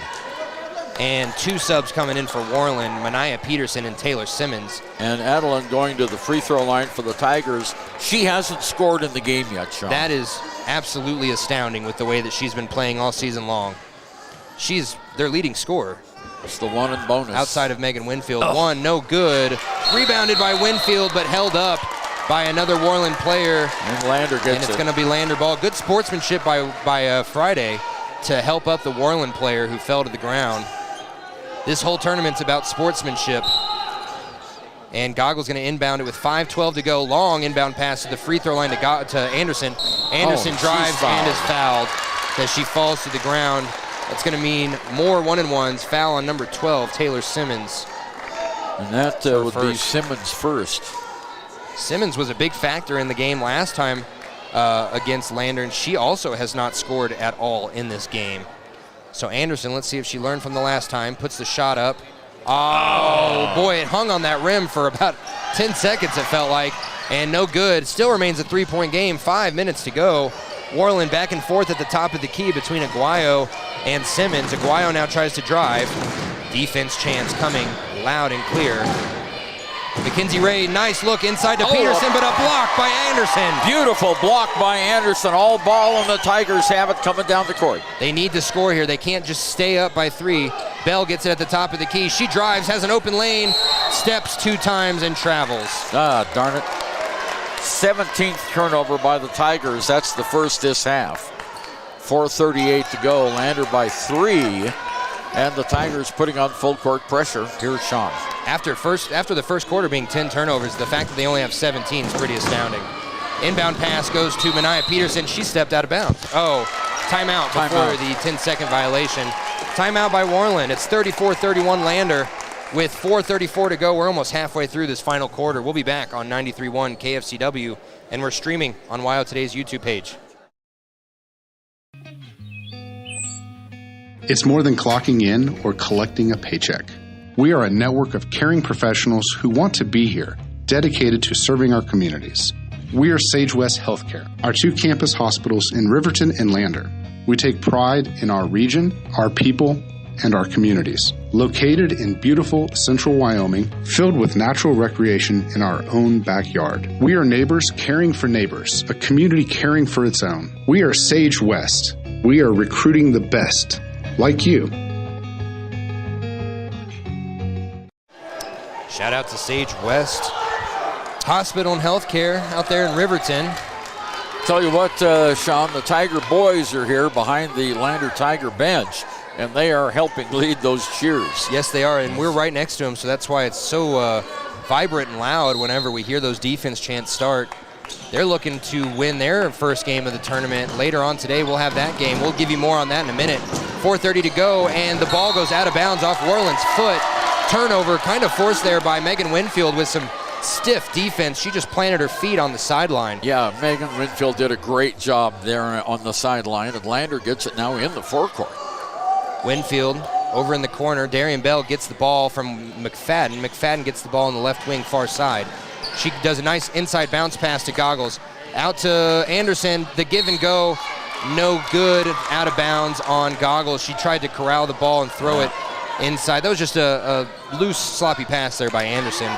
And 2 subs coming in for Worland, Mania Peterson and Taylor Simmons. And Adeline going to the free throw line for the Tigers. She hasn't scored in the game yet, Sean. That is absolutely astounding with the way that she's been playing all season long. She's their leading scorer. It's the 1 in bonus. Outside of Megan Winfield. 1, no good. Rebounded by Winfield, but held up by another Worland player. And Lander gets it. And it's going to be Lander ball. Good sportsmanship by Friday to help up the Worland player who fell to the ground. This whole tournament's about sportsmanship. And Goggles going to inbound it with 5:12 to go. Long inbound pass to the free throw line to Anderson. Anderson drives and is fouled as she falls to the ground. That's going to mean more 1-and-1s. Foul on number 12, Taylor Simmons. And that would be Simmons first. Simmons was a big factor in the game last time against Lander, and she also has not scored at all in this game. So Anderson, let's see if she learned from the last time, puts the shot up. Oh, boy, it hung on that rim for about 10 seconds, it felt like, and no good. Still remains a 3-point game, 5 minutes to go. Worland back and forth at the top of the key between Aguayo and Simmons. Aguayo now tries to drive. Defense chants coming loud and clear. Mackenzie Ray, nice look inside to Peterson, but a block by Anderson. Beautiful block by Anderson. All ball, and the Tigers have it coming down the court. They need to score here. They can't just stay up by 3. Bell gets it at the top of the key. She drives, has an open lane, steps 2 times and travels. Ah, darn it. 17th turnover by the Tigers. That's the first this half. 4:38 to go. Lander by 3. And the Tigers putting on full court pressure. Here's Sean. After the first quarter being 10 turnovers, the fact that they only have 17 is pretty astounding. Inbound pass goes to Mania Peterson. She stepped out of bounds. Oh, timeout before the 10-second violation. Timeout by Worland. It's 34-31 Lander with 4:34 to go. We're almost halfway through this final quarter. We'll be back on 93.1 KFCW, and we're streaming on WYO Today's YouTube page. It's more than clocking in or collecting a paycheck. We are a network of caring professionals who want to be here, dedicated to serving our communities. We are Sage West Healthcare, our 2 campus hospitals in Riverton and Lander. We take pride in our region, our people, and our communities. Located in beautiful central Wyoming, filled with natural recreation in our own backyard. We are neighbors caring for neighbors, a community caring for its own. We are Sage West. We are recruiting the best, like you. Shout out to Sage West Hospital and Healthcare out there in Riverton. Tell you what, Sean, the Tiger boys are here behind the Lander Tiger bench, and they are helping lead those cheers. Yes, they are, and we're right next to them, so that's why it's so vibrant and loud whenever we hear those defense chants start. They're looking to win their first game of the tournament. Later on today, we'll have that game. We'll give you more on that in a minute. 4:30 to go, and the ball goes out of bounds off Worland's foot. Turnover kind of forced there by Megan Winfield with some stiff defense. She just planted her feet on the sideline. Yeah, Megan Winfield did a great job there on the sideline, and Lander gets it now in the forecourt. Winfield over in the corner. Darian Bell gets the ball from McFadden. McFadden gets the ball on the left wing far side. She does a nice inside bounce pass to Goggles. Out to Anderson. The give and go, no good. Out of bounds on Goggles. She tried to corral the ball and throw it inside. That was just a loose, sloppy pass there by Anderson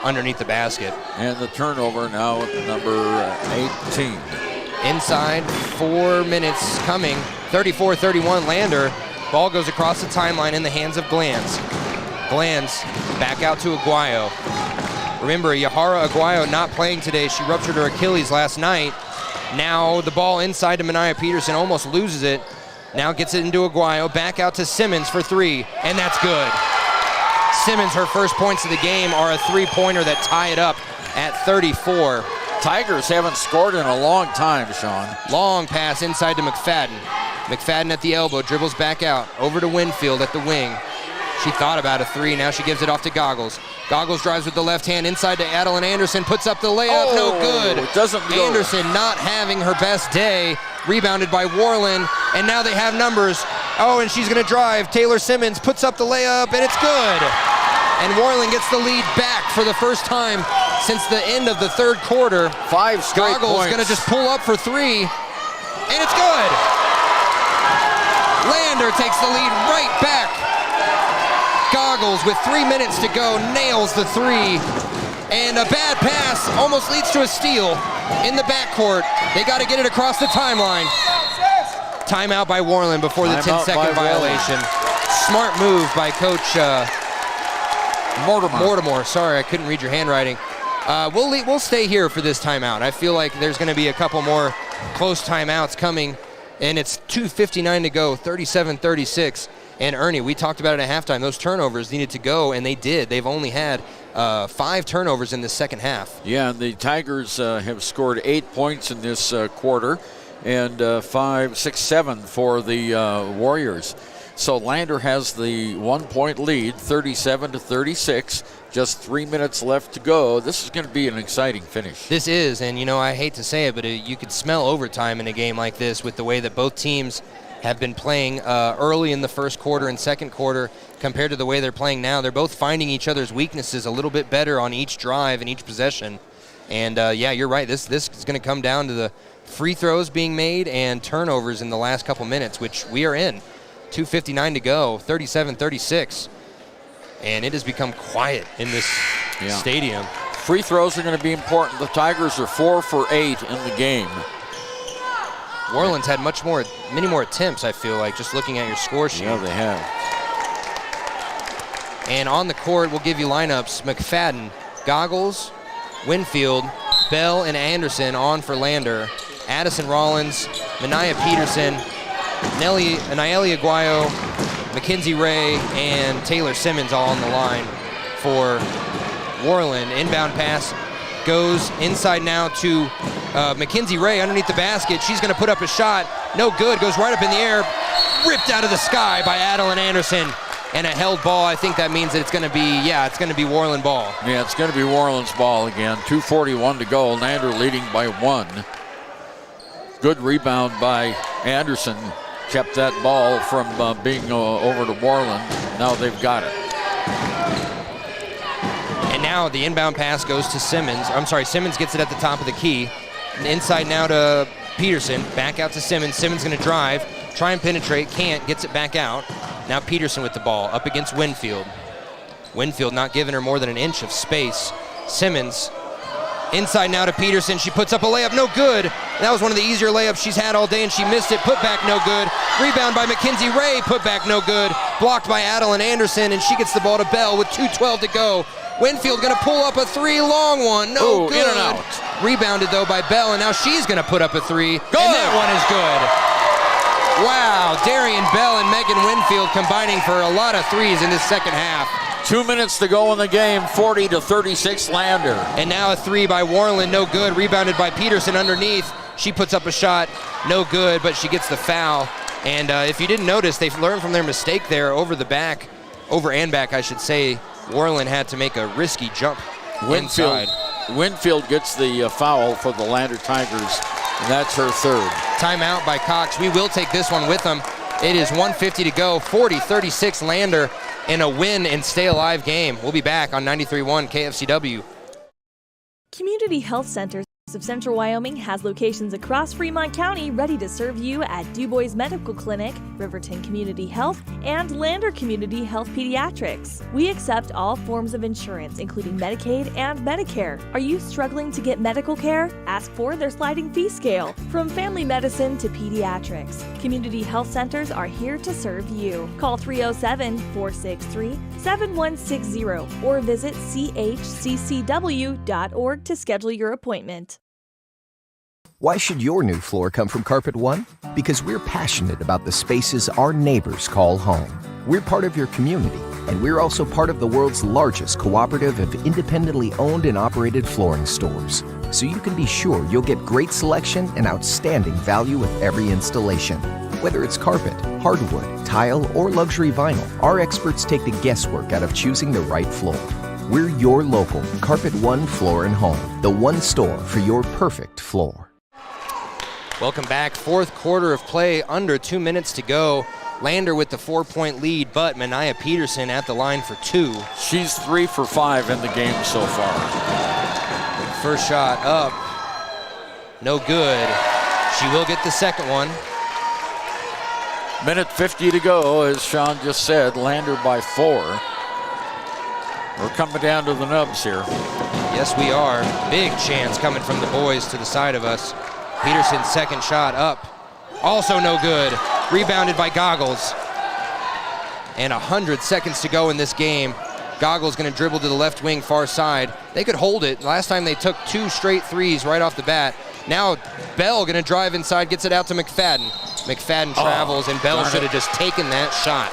underneath the basket. And the turnover now at the number 18. Inside, 4 minutes coming. 34-31 Lander. Ball goes across the timeline in the hands of Glanz. Glanz back out to Aguayo. Remember, Yahara Aguayo not playing today. She ruptured her Achilles last night. Now the ball inside to Mania Peterson, almost loses it. Now gets it into Aguayo, back out to Simmons for 3, and that's good. Simmons, her first points of the game are a 3-pointer that tie it up at 34. Tigers haven't scored in a long time, Sean. Long pass inside to McFadden. McFadden at the elbow, dribbles back out, over to Winfield at the wing. She thought about a 3, now she gives it off to Goggles. Goggles drives with the left hand inside to Adeline Anderson, puts up the layup, no good. It doesn't go. Anderson not having her best day, rebounded by Worland, and now they have numbers. Oh, and she's gonna drive. Taylor Simmons puts up the layup, and it's good. And Worland gets the lead back for the first time since the end of the third quarter. 5 straight Goggles points. gonna just pull up for 3, and it's good. Lander takes the lead right back. Goggles with 3 minutes to go nails the 3, and a bad pass almost leads to a steal in the backcourt. They got to get it across the timeline. Timeout by Worland before the 10-second violation. Smart move by Coach Mortimer. Sorry, I couldn't read your handwriting. We'll stay here for this timeout. I feel like there's going to be a couple more close timeouts coming, and it's 2:59 to go, 37-36. And Ernie, we talked about it at halftime. Those turnovers needed to go, and they did. They've only had 5 turnovers in the second half. Yeah, the Tigers have scored 8 points in this quarter, and 5, 6, 7 for the Warriors. So Lander has the 1-point lead, 37-36. Just 3 minutes left to go. This is going to be an exciting finish. This is, and I hate to say it, but you could smell overtime in a game like this with the way that both teams have been playing early in the first quarter and second quarter compared to the way they're playing now. They're both finding each other's weaknesses a little bit better on each drive and each possession. And yeah, you're right. This is going to come down to the free throws being made and turnovers in the last couple minutes, which we are in. 2:59 to go, 37-36. And it has become quiet in this stadium. Free throws are going to be important. The Tigers are 4 for 8 in the game. Worland's had many more attempts, I feel like, just looking at your score sheet. Yeah, they have. And on the court, we'll give you lineups. McFadden, Goggles, Winfield, Bell, and Anderson on for Lander. Addison Rollins, Mania Peterson, Nayeli Aguayo, Mackenzie Ray, and Taylor Simmons all on the line for Worland. Inbound pass goes inside now to Mackenzie Ray underneath the basket. She's going to put up a shot. No good. Goes right up in the air. Ripped out of the sky by Adeline Anderson. And a held ball. I think that means that it's going to be Worland ball. Yeah, it's going to be Worland's ball again. 2:41 to go. Lander leading by 1. Good rebound by Anderson. Kept that ball from being over to Worland. Now they've got it. And now the inbound pass goes to Simmons. Simmons gets it at the top of the key. Inside now to Peterson. Back out to Simmons. Simmons going to drive. Try and penetrate. Can't. Gets it back out. Now Peterson with the ball up against Winfield. Winfield not giving her more than an inch of space. Simmons inside now to Peterson. She puts up a layup. No good. That was one of the easier layups she's had all day, and she missed it. Put back no good. Rebound by Mackenzie Ray. Put back no good. Blocked by Adeline Anderson, and she gets the ball to Bell with 2:12 to go. Winfield going to pull up a 3, long one. No good. In and out. Rebounded, though, by Bell, and now she's going to put up a 3. Good. And that one is good. Wow, Darian Bell and Megan Winfield combining for a lot of threes in this second half. 2 minutes to go in the game, 40-36 Lander. And now a 3 by Worland, no good. Rebounded by Peterson underneath. She puts up a shot, no good, but she gets the foul. And if you didn't notice, they've learned from their mistake there over and back, I should say. Worland had to make a risky jump inside. Winfield gets the foul for the Lander Tigers, and that's her 3rd. Timeout by Cox. We will take this one with them. It is 1:50 to go, 40-36 Lander in a win and stay alive game. We'll be back on 93.1 KFCW. Community Health Centers of Central Wyoming has locations across Fremont County ready to serve you at Du Bois Medical Clinic, Riverton Community Health, and Lander Community Health Pediatrics. We accept all forms of insurance, including Medicaid and Medicare. Are you struggling to get medical care? Ask for their sliding fee scale. From family medicine to pediatrics, Community Health Centers are here to serve you. Call 307-463-7160 or visit chccw.org to schedule your appointment. Why should your new floor come from Carpet One? Because we're passionate about the spaces our neighbors call home. We're part of your community, and we're also part of the world's largest cooperative of independently owned and operated flooring stores. So you can be sure you'll get great selection and outstanding value with every installation. Whether it's carpet, hardwood, tile, or luxury vinyl, our experts take the guesswork out of choosing the right floor. We're your local Carpet One Floor and Home, the one store for your perfect floor. Welcome back. 4th quarter of play, under 2 minutes to go. Lander with the 4-point lead, but Mania Peterson at the line for 2. She's 3 for 5 in the game so far. First shot up, no good. She will get the second one. Minute 50 to go, as Sean just said. Lander by 4. We're coming down to the nubs here. Yes, we are. Big chance coming from the boys to the side of us. Peterson's second shot up. Also no good. Rebounded by Goggles. And 100 seconds to go in this game. Goggles going to dribble to the left wing far side. They could hold it. Last time they took 2 straight threes right off the bat. Now Bell going to drive inside, gets it out to McFadden. McFadden travels, and Bell should have just taken that shot.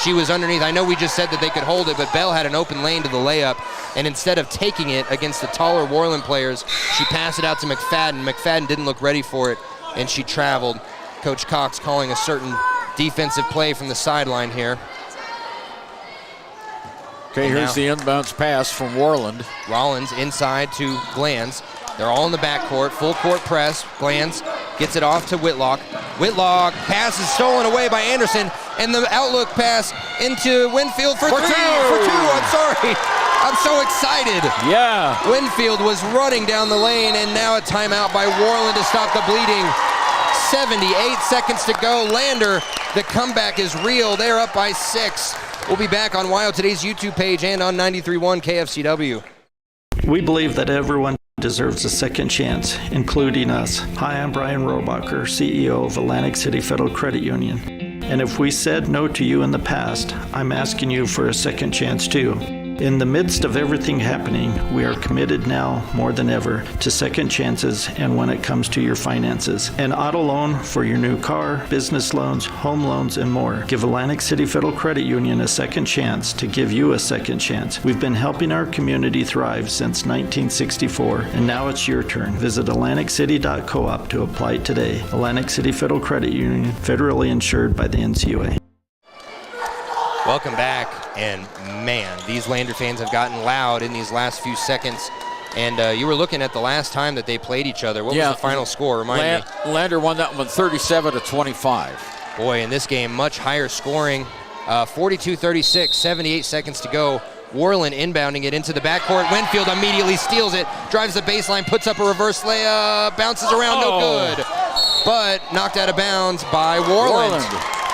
She was underneath. I know we just said that they could hold it, but Bell had an open lane to the layup, and instead of taking it against the taller Worland players, she passed it out to McFadden. McFadden didn't look ready for it, and she traveled. Coach Cox calling a certain defensive play from the sideline here. Okay, here's the inbounds pass from Worland. Rollins inside to Glanz. They're all in the backcourt, full court press. Glanz gets it off to Whitlock. Whitlock pass is stolen away by Anderson, and the outlook pass into Winfield for 3. For 2, I'm sorry. I'm so excited. Yeah. Winfield was running down the lane, and now a timeout by Worland to stop the bleeding. 78 seconds to go. Lander, the comeback is real. They're up by 6. We'll be back on WYO Today's YouTube page and on 93.1 KFCW. We believe that everyone deserves a second chance, including us. Hi, I'm Brian Robacher, CEO of Atlantic City Federal Credit Union. And if we said no to you in the past, I'm asking you for a second chance too. In the midst of everything happening, we are committed now more than ever to second chances and when it comes to your finances. An auto loan for your new car, business loans, home loans, and more. Give Atlantic City Federal Credit Union a second chance to give you a second chance. We've been helping our community thrive since 1964, and now it's your turn. Visit AtlanticCity.coop to apply today. Atlantic City Federal Credit Union, federally insured by the NCUA. Welcome back, and man, these Lander fans have gotten loud in these last few seconds. And you were looking at the last time that they played each other. What was the final score? Remind me. Lander won that one 37-25. Boy, in this game, much higher scoring. 42-36, 78 seconds to go. Worland inbounding it into the backcourt. Winfield immediately steals it, drives the baseline, puts up a reverse layup, bounces around, no good. But knocked out of bounds by Worland.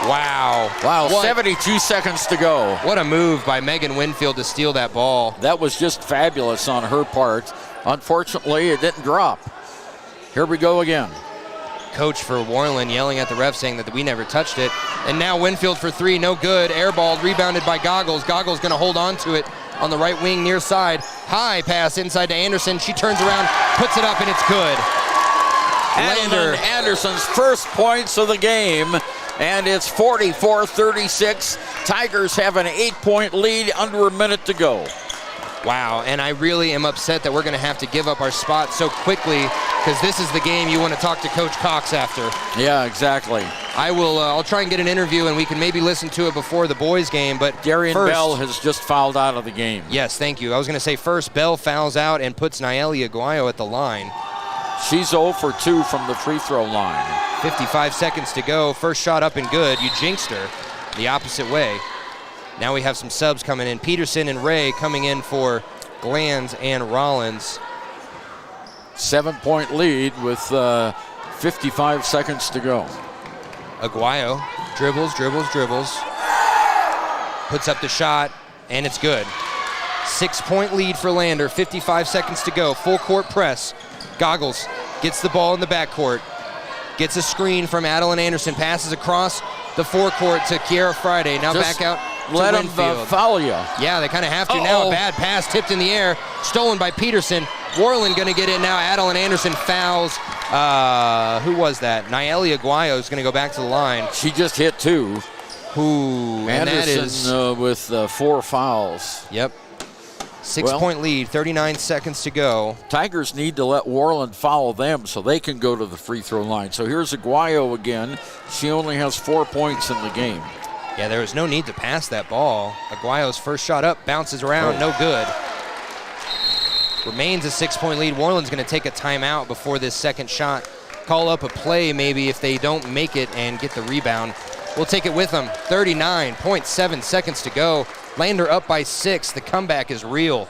Wow. Wow, 72 seconds to go. What a move by Megan Winfield to steal that ball. That was just fabulous on her part. Unfortunately, it didn't drop. Here we go again. Coach for Worland yelling at the ref saying that we never touched it. And now Winfield for three, no good. Airballed, rebounded by Goggles. Goggles going to hold on to it on the right wing near side. High pass inside to Anderson. She turns around, puts it up, and it's good. Lander Anderson's first points of the game, and it's 44-36. Tigers have an 8-point lead, under a minute to go. Wow, and I really am upset that we're going to have to give up our spot so quickly, because this is the game you want to talk to Coach Cox after. Yeah, exactly. I'll try and get an interview, and we can maybe listen to it before the boys' game. But Darian Bell has just fouled out of the game. Yes, thank you. I was going to say first, Bell fouls out and puts Nayeli Aguayo at the line. She's 0 for 2 from the free throw line. 55 seconds to go. First shot up and good. You jinxed her the opposite way. Now we have some subs coming in. Peterson and Ray coming in for Glanz and Rollins. 7-point lead with 55 seconds to go. Aguayo dribbles. Puts up the shot, and it's good. 6-point lead for Lander. 55 seconds to go. Full court press. Goggles gets the ball in the backcourt. Gets a screen from Adeline Anderson. Passes across the forecourt to Kiera Friday. Now just back out to let Winfield. them foul you. Yeah, they kind of have to now. A bad pass tipped in the air. Stolen by Peterson. Worland going to get it now. Adeline Anderson fouls. Who was that? Nayeli Aguayo is going to go back to the line. She just hit 2. And that is with 4 fouls. Yep. 6-point lead, 39 seconds to go. Tigers need to let Worland foul them so they can go to the free throw line. So here's Aguayo again. She only has 4 points in the game. Yeah, there was no need to pass that ball. Aguayo's first shot up, bounces around, no good. Remains a 6-point lead. Worland's going to take a timeout before this second shot. Call up a play maybe if they don't make it and get the rebound. We'll take it with them. 39.7 seconds to go. Lander up by 6. The comeback is real.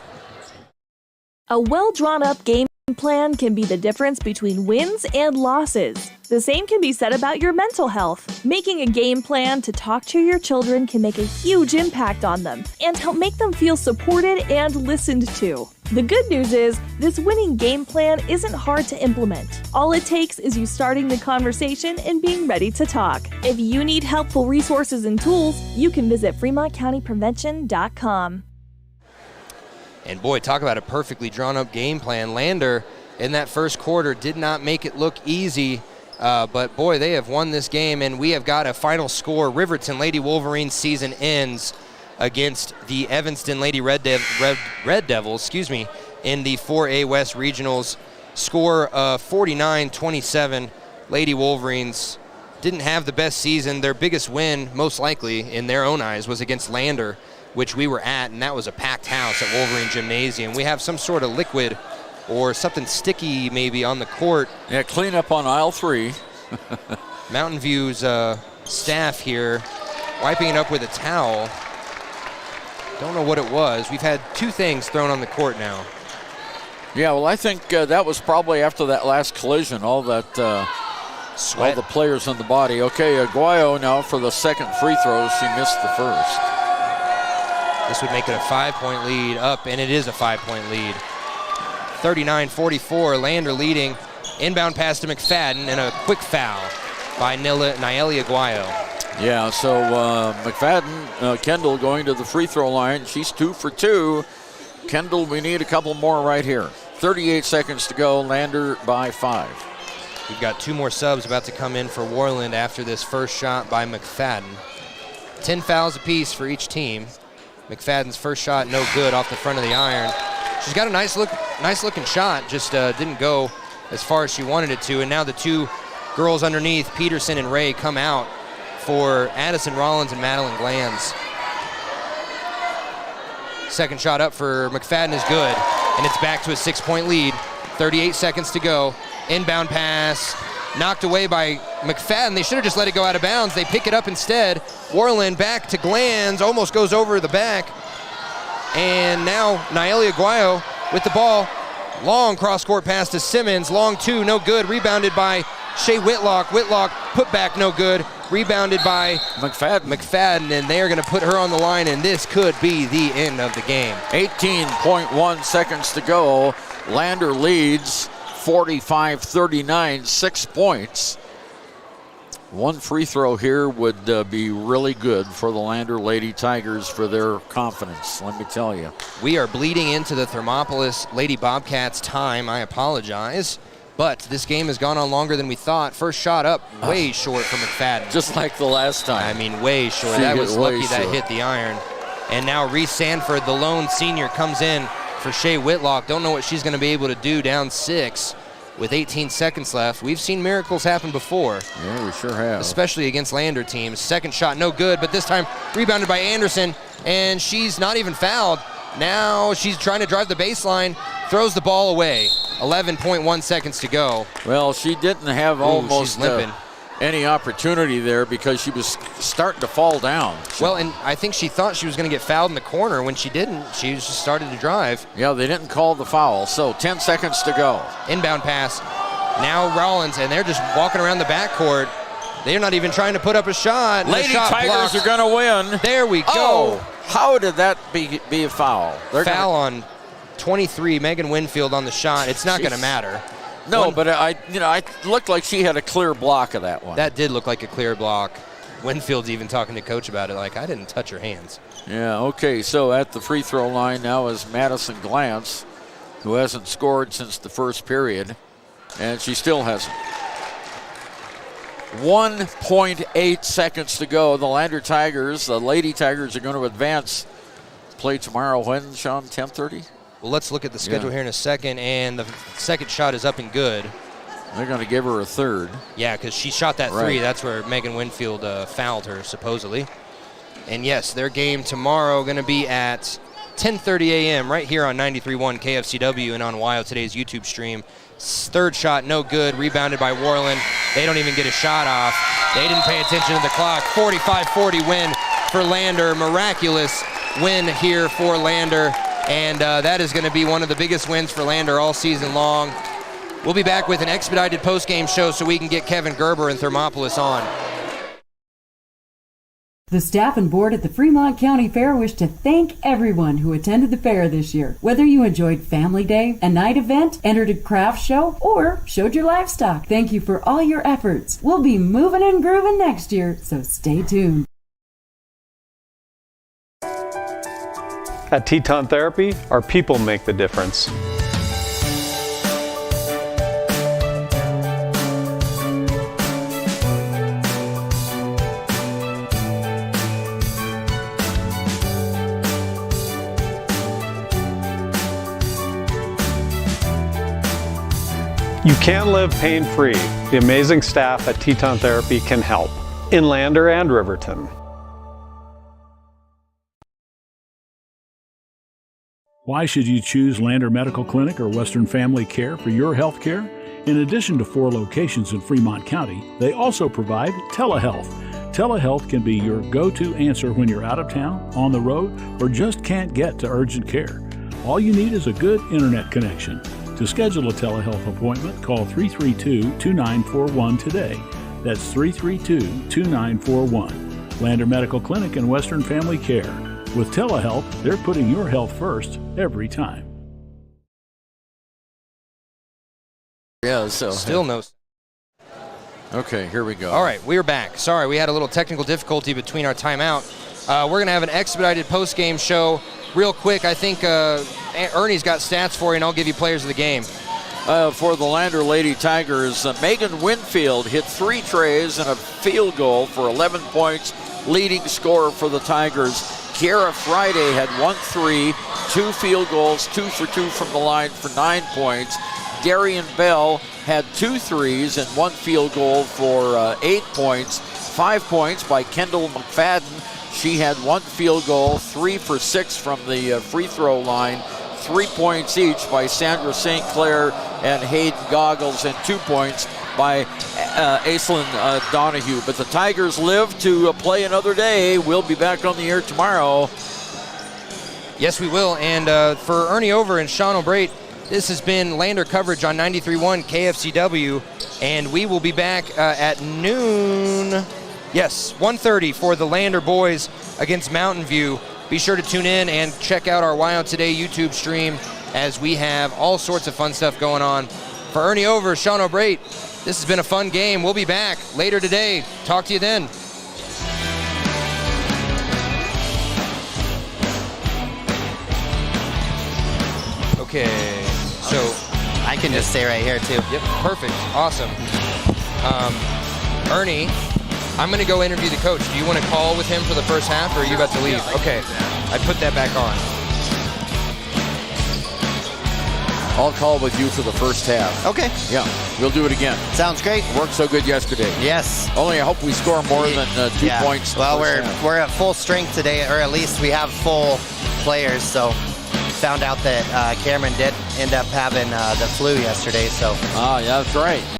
A well-drawn-up game plan can be the difference between wins and losses. The same can be said about your mental health. Making a game plan to talk to your children can make a huge impact on them and help make them feel supported and listened to. The good news is, this winning game plan isn't hard to implement. All it takes is you starting the conversation and being ready to talk. If you need helpful resources and tools, you can visit FremontCountyPrevention.com. And boy, talk about a perfectly drawn-up game plan. Lander, in that first quarter, did not make it look easy. But boy, they have won this game, and we have got a final score. Riverton Lady Wolverines season ends against the Evanston Lady Red Devils, in the 4A West Regionals. Score 49-27. Lady Wolverines didn't have the best season. Their biggest win, most likely, in their own eyes, was against Lander, which we were at, and that was a packed house at Wolverine Gymnasium. We have some sort of liquid or something sticky maybe on the court. Yeah, clean up on aisle 3. Mountain View's staff here wiping it up with a towel. Don't know what it was. We've had 2 things thrown on the court now. Yeah, well, I think that was probably after that last collision, all that sweat. All the players on the body. Okay, Aguayo now for the second free throw. She missed the first. This would make it a 5-point lead up, and it is a 5-point lead. 39-44, Lander leading. Inbound pass to McFadden, and a quick foul by Nayeli Aguayo. Yeah, so McFadden, Kendall going to the free throw line. She's 2 for 2. Kendall, we need a couple more right here. 38 seconds to go. Lander by 5. We've got 2 more subs about to come in for Worland after this first shot by McFadden. 10 fouls apiece for each team. McFadden's first shot no good off the front of the iron. She's got a nice looking shot, just didn't go as far as she wanted it to. And now the 2 girls underneath, Peterson and Ray, come out for Addison Rollins and Madeline Glanz. Second shot up for McFadden is good, and it's back to a 6-point lead. 38 seconds to go. Inbound pass, knocked away by McFadden. They should have just let it go out of bounds. They pick it up instead. Worland back to Glanz, almost goes over the back. And now Naelia Aguayo with the ball. Long cross-court pass to Simmons. Long 2, no good. Rebounded by Shea Whitlock. Whitlock put back, no good. Rebounded by McFadden, and they're going to put her on the line, and this could be the end of the game. 18.1 seconds to go. Lander leads 45-39, 6 points. One free throw here would be really good for the Lander Lady Tigers for their confidence, let me tell you. We are bleeding into the Thermopolis Lady Bobcats time. I apologize. But this game has gone on longer than we thought. First shot up, way short for McFadden. Just like the last time. I mean, way short. She That was lucky short. that hit the iron. And now Reese Sanford, the lone senior, comes in for Shea Whitlock. Don't know what she's going to be able to do down 6 with 18 seconds left. We've seen miracles happen before. Yeah, we sure have. Especially against Lander teams. Second shot, no good, but this time rebounded by Anderson, and she's not even fouled. Now she's trying to drive the baseline, throws the ball away. 11.1 seconds to go. Well, she didn't have almost any opportunity there because she was starting to fall down. Well, and I think she thought she was going to get fouled in the corner. When she didn't, she just started to drive. Yeah, they didn't call the foul, so 10 seconds to go. Inbound pass. Now Rollins, and they're just walking around the backcourt. They're not even trying to put up a shot. Lady Tigers are going to win. There we go. Oh, how did that be a foul? Foul on 23, Megan Winfield on the shot. It's not going to matter. No, but I looked like she had a clear block of that one. That did look like a clear block. Winfield's even talking to coach about it, like, I didn't touch her hands. Yeah, okay, so at the free throw line now is Madison Glantz, who hasn't scored since the first period, and she still hasn't. 1.8 seconds to go. The Lander Tigers, the Lady Tigers, are going to advance. Play tomorrow when, Sean, 10:30? Well, let's look at the schedule here in a second, and the second shot is up and good. They're going to give her a third. Yeah, because she shot that three. That's where Megan Winfield fouled her, supposedly. And yes, their game tomorrow going to be at 10:30 a.m. right here on 93.1 KFCW and on WIO Today's YouTube stream. Third shot, no good. Rebounded by Worland. They don't even get a shot off. They didn't pay attention to the clock. 45-40 win for Lander. Miraculous win here for Lander. And that is going to be one of the biggest wins for Lander all season long. We'll be back with an expedited post-game show so we can get Kevin Gerber and Thermopolis on. The staff and board at the Fremont County Fair wish to thank everyone who attended the fair this year. Whether you enjoyed Family Day, a night event, entered a craft show, or showed your livestock, thank you for all your efforts. We'll be moving and grooving next year, so stay tuned. At Teton Therapy, our people make the difference. You can live pain-free. The amazing staff at Teton Therapy can help in Lander and Riverton. Why should you choose Lander Medical Clinic or Western Family Care for your health care? In addition to 4 locations in Fremont County, they also provide telehealth. Telehealth can be your go-to answer when you're out of town, on the road, or just can't get to urgent care. All you need is a good internet connection. To schedule a telehealth appointment, call 332-2941 today. That's 332-2941. Lander Medical Clinic and Western Family Care. With telehealth, they're putting your health first every time. Yeah, so still no. Okay, here we go. All right, we're back. Sorry, we had a little technical difficulty between our timeout. We're going to have an expedited post-game show. Real quick, I think Ernie's got stats for you, and I'll give you players of the game. For the Lander Lady Tigers, Megan Winfield hit 3 trays and a field goal for 11 points, leading scorer for the Tigers. Kiara Friday had 1 3, 2 field goals, 2 for 2 from the line for 9 points. Darian Bell had 2 threes and 1 field goal for 8 points. 5 points by Kendall McFadden. She had 1 field goal, 3 for 6 from the free throw line. 3 points each by Sandra St. Clair and Hayden Goggles, and 2 points by Aislinn Donahue. But the Tigers live to play another day. We'll be back on the air tomorrow. Yes, we will. And for Ernie Over and Sean O'Brate, this has been Lander coverage on 93.1 KFCW, and we will be back at noon. Yes, 1:30 for the Lander boys against Mountain View. Be sure to tune in and check out our WYO Today YouTube stream, as we have all sorts of fun stuff going on. For Ernie Over, Sean O'Brate, this has been a fun game. We'll be back later today. Talk to you then. Okay, so I can just stay right here too. Yep, perfect, awesome. Ernie, I'm going to go interview the coach. Do you want to call with him for the first half, or are you about to leave? Okay, I put that back on. I'll call with you for the first half. Okay. Yeah, we'll do it again. Sounds great. Worked so good yesterday. Yes. Only I hope we score more than 2 points. Well, we're at full strength today, or at least we have full players. So found out that Cameron did end up having the flu yesterday. So. Yeah, that's right.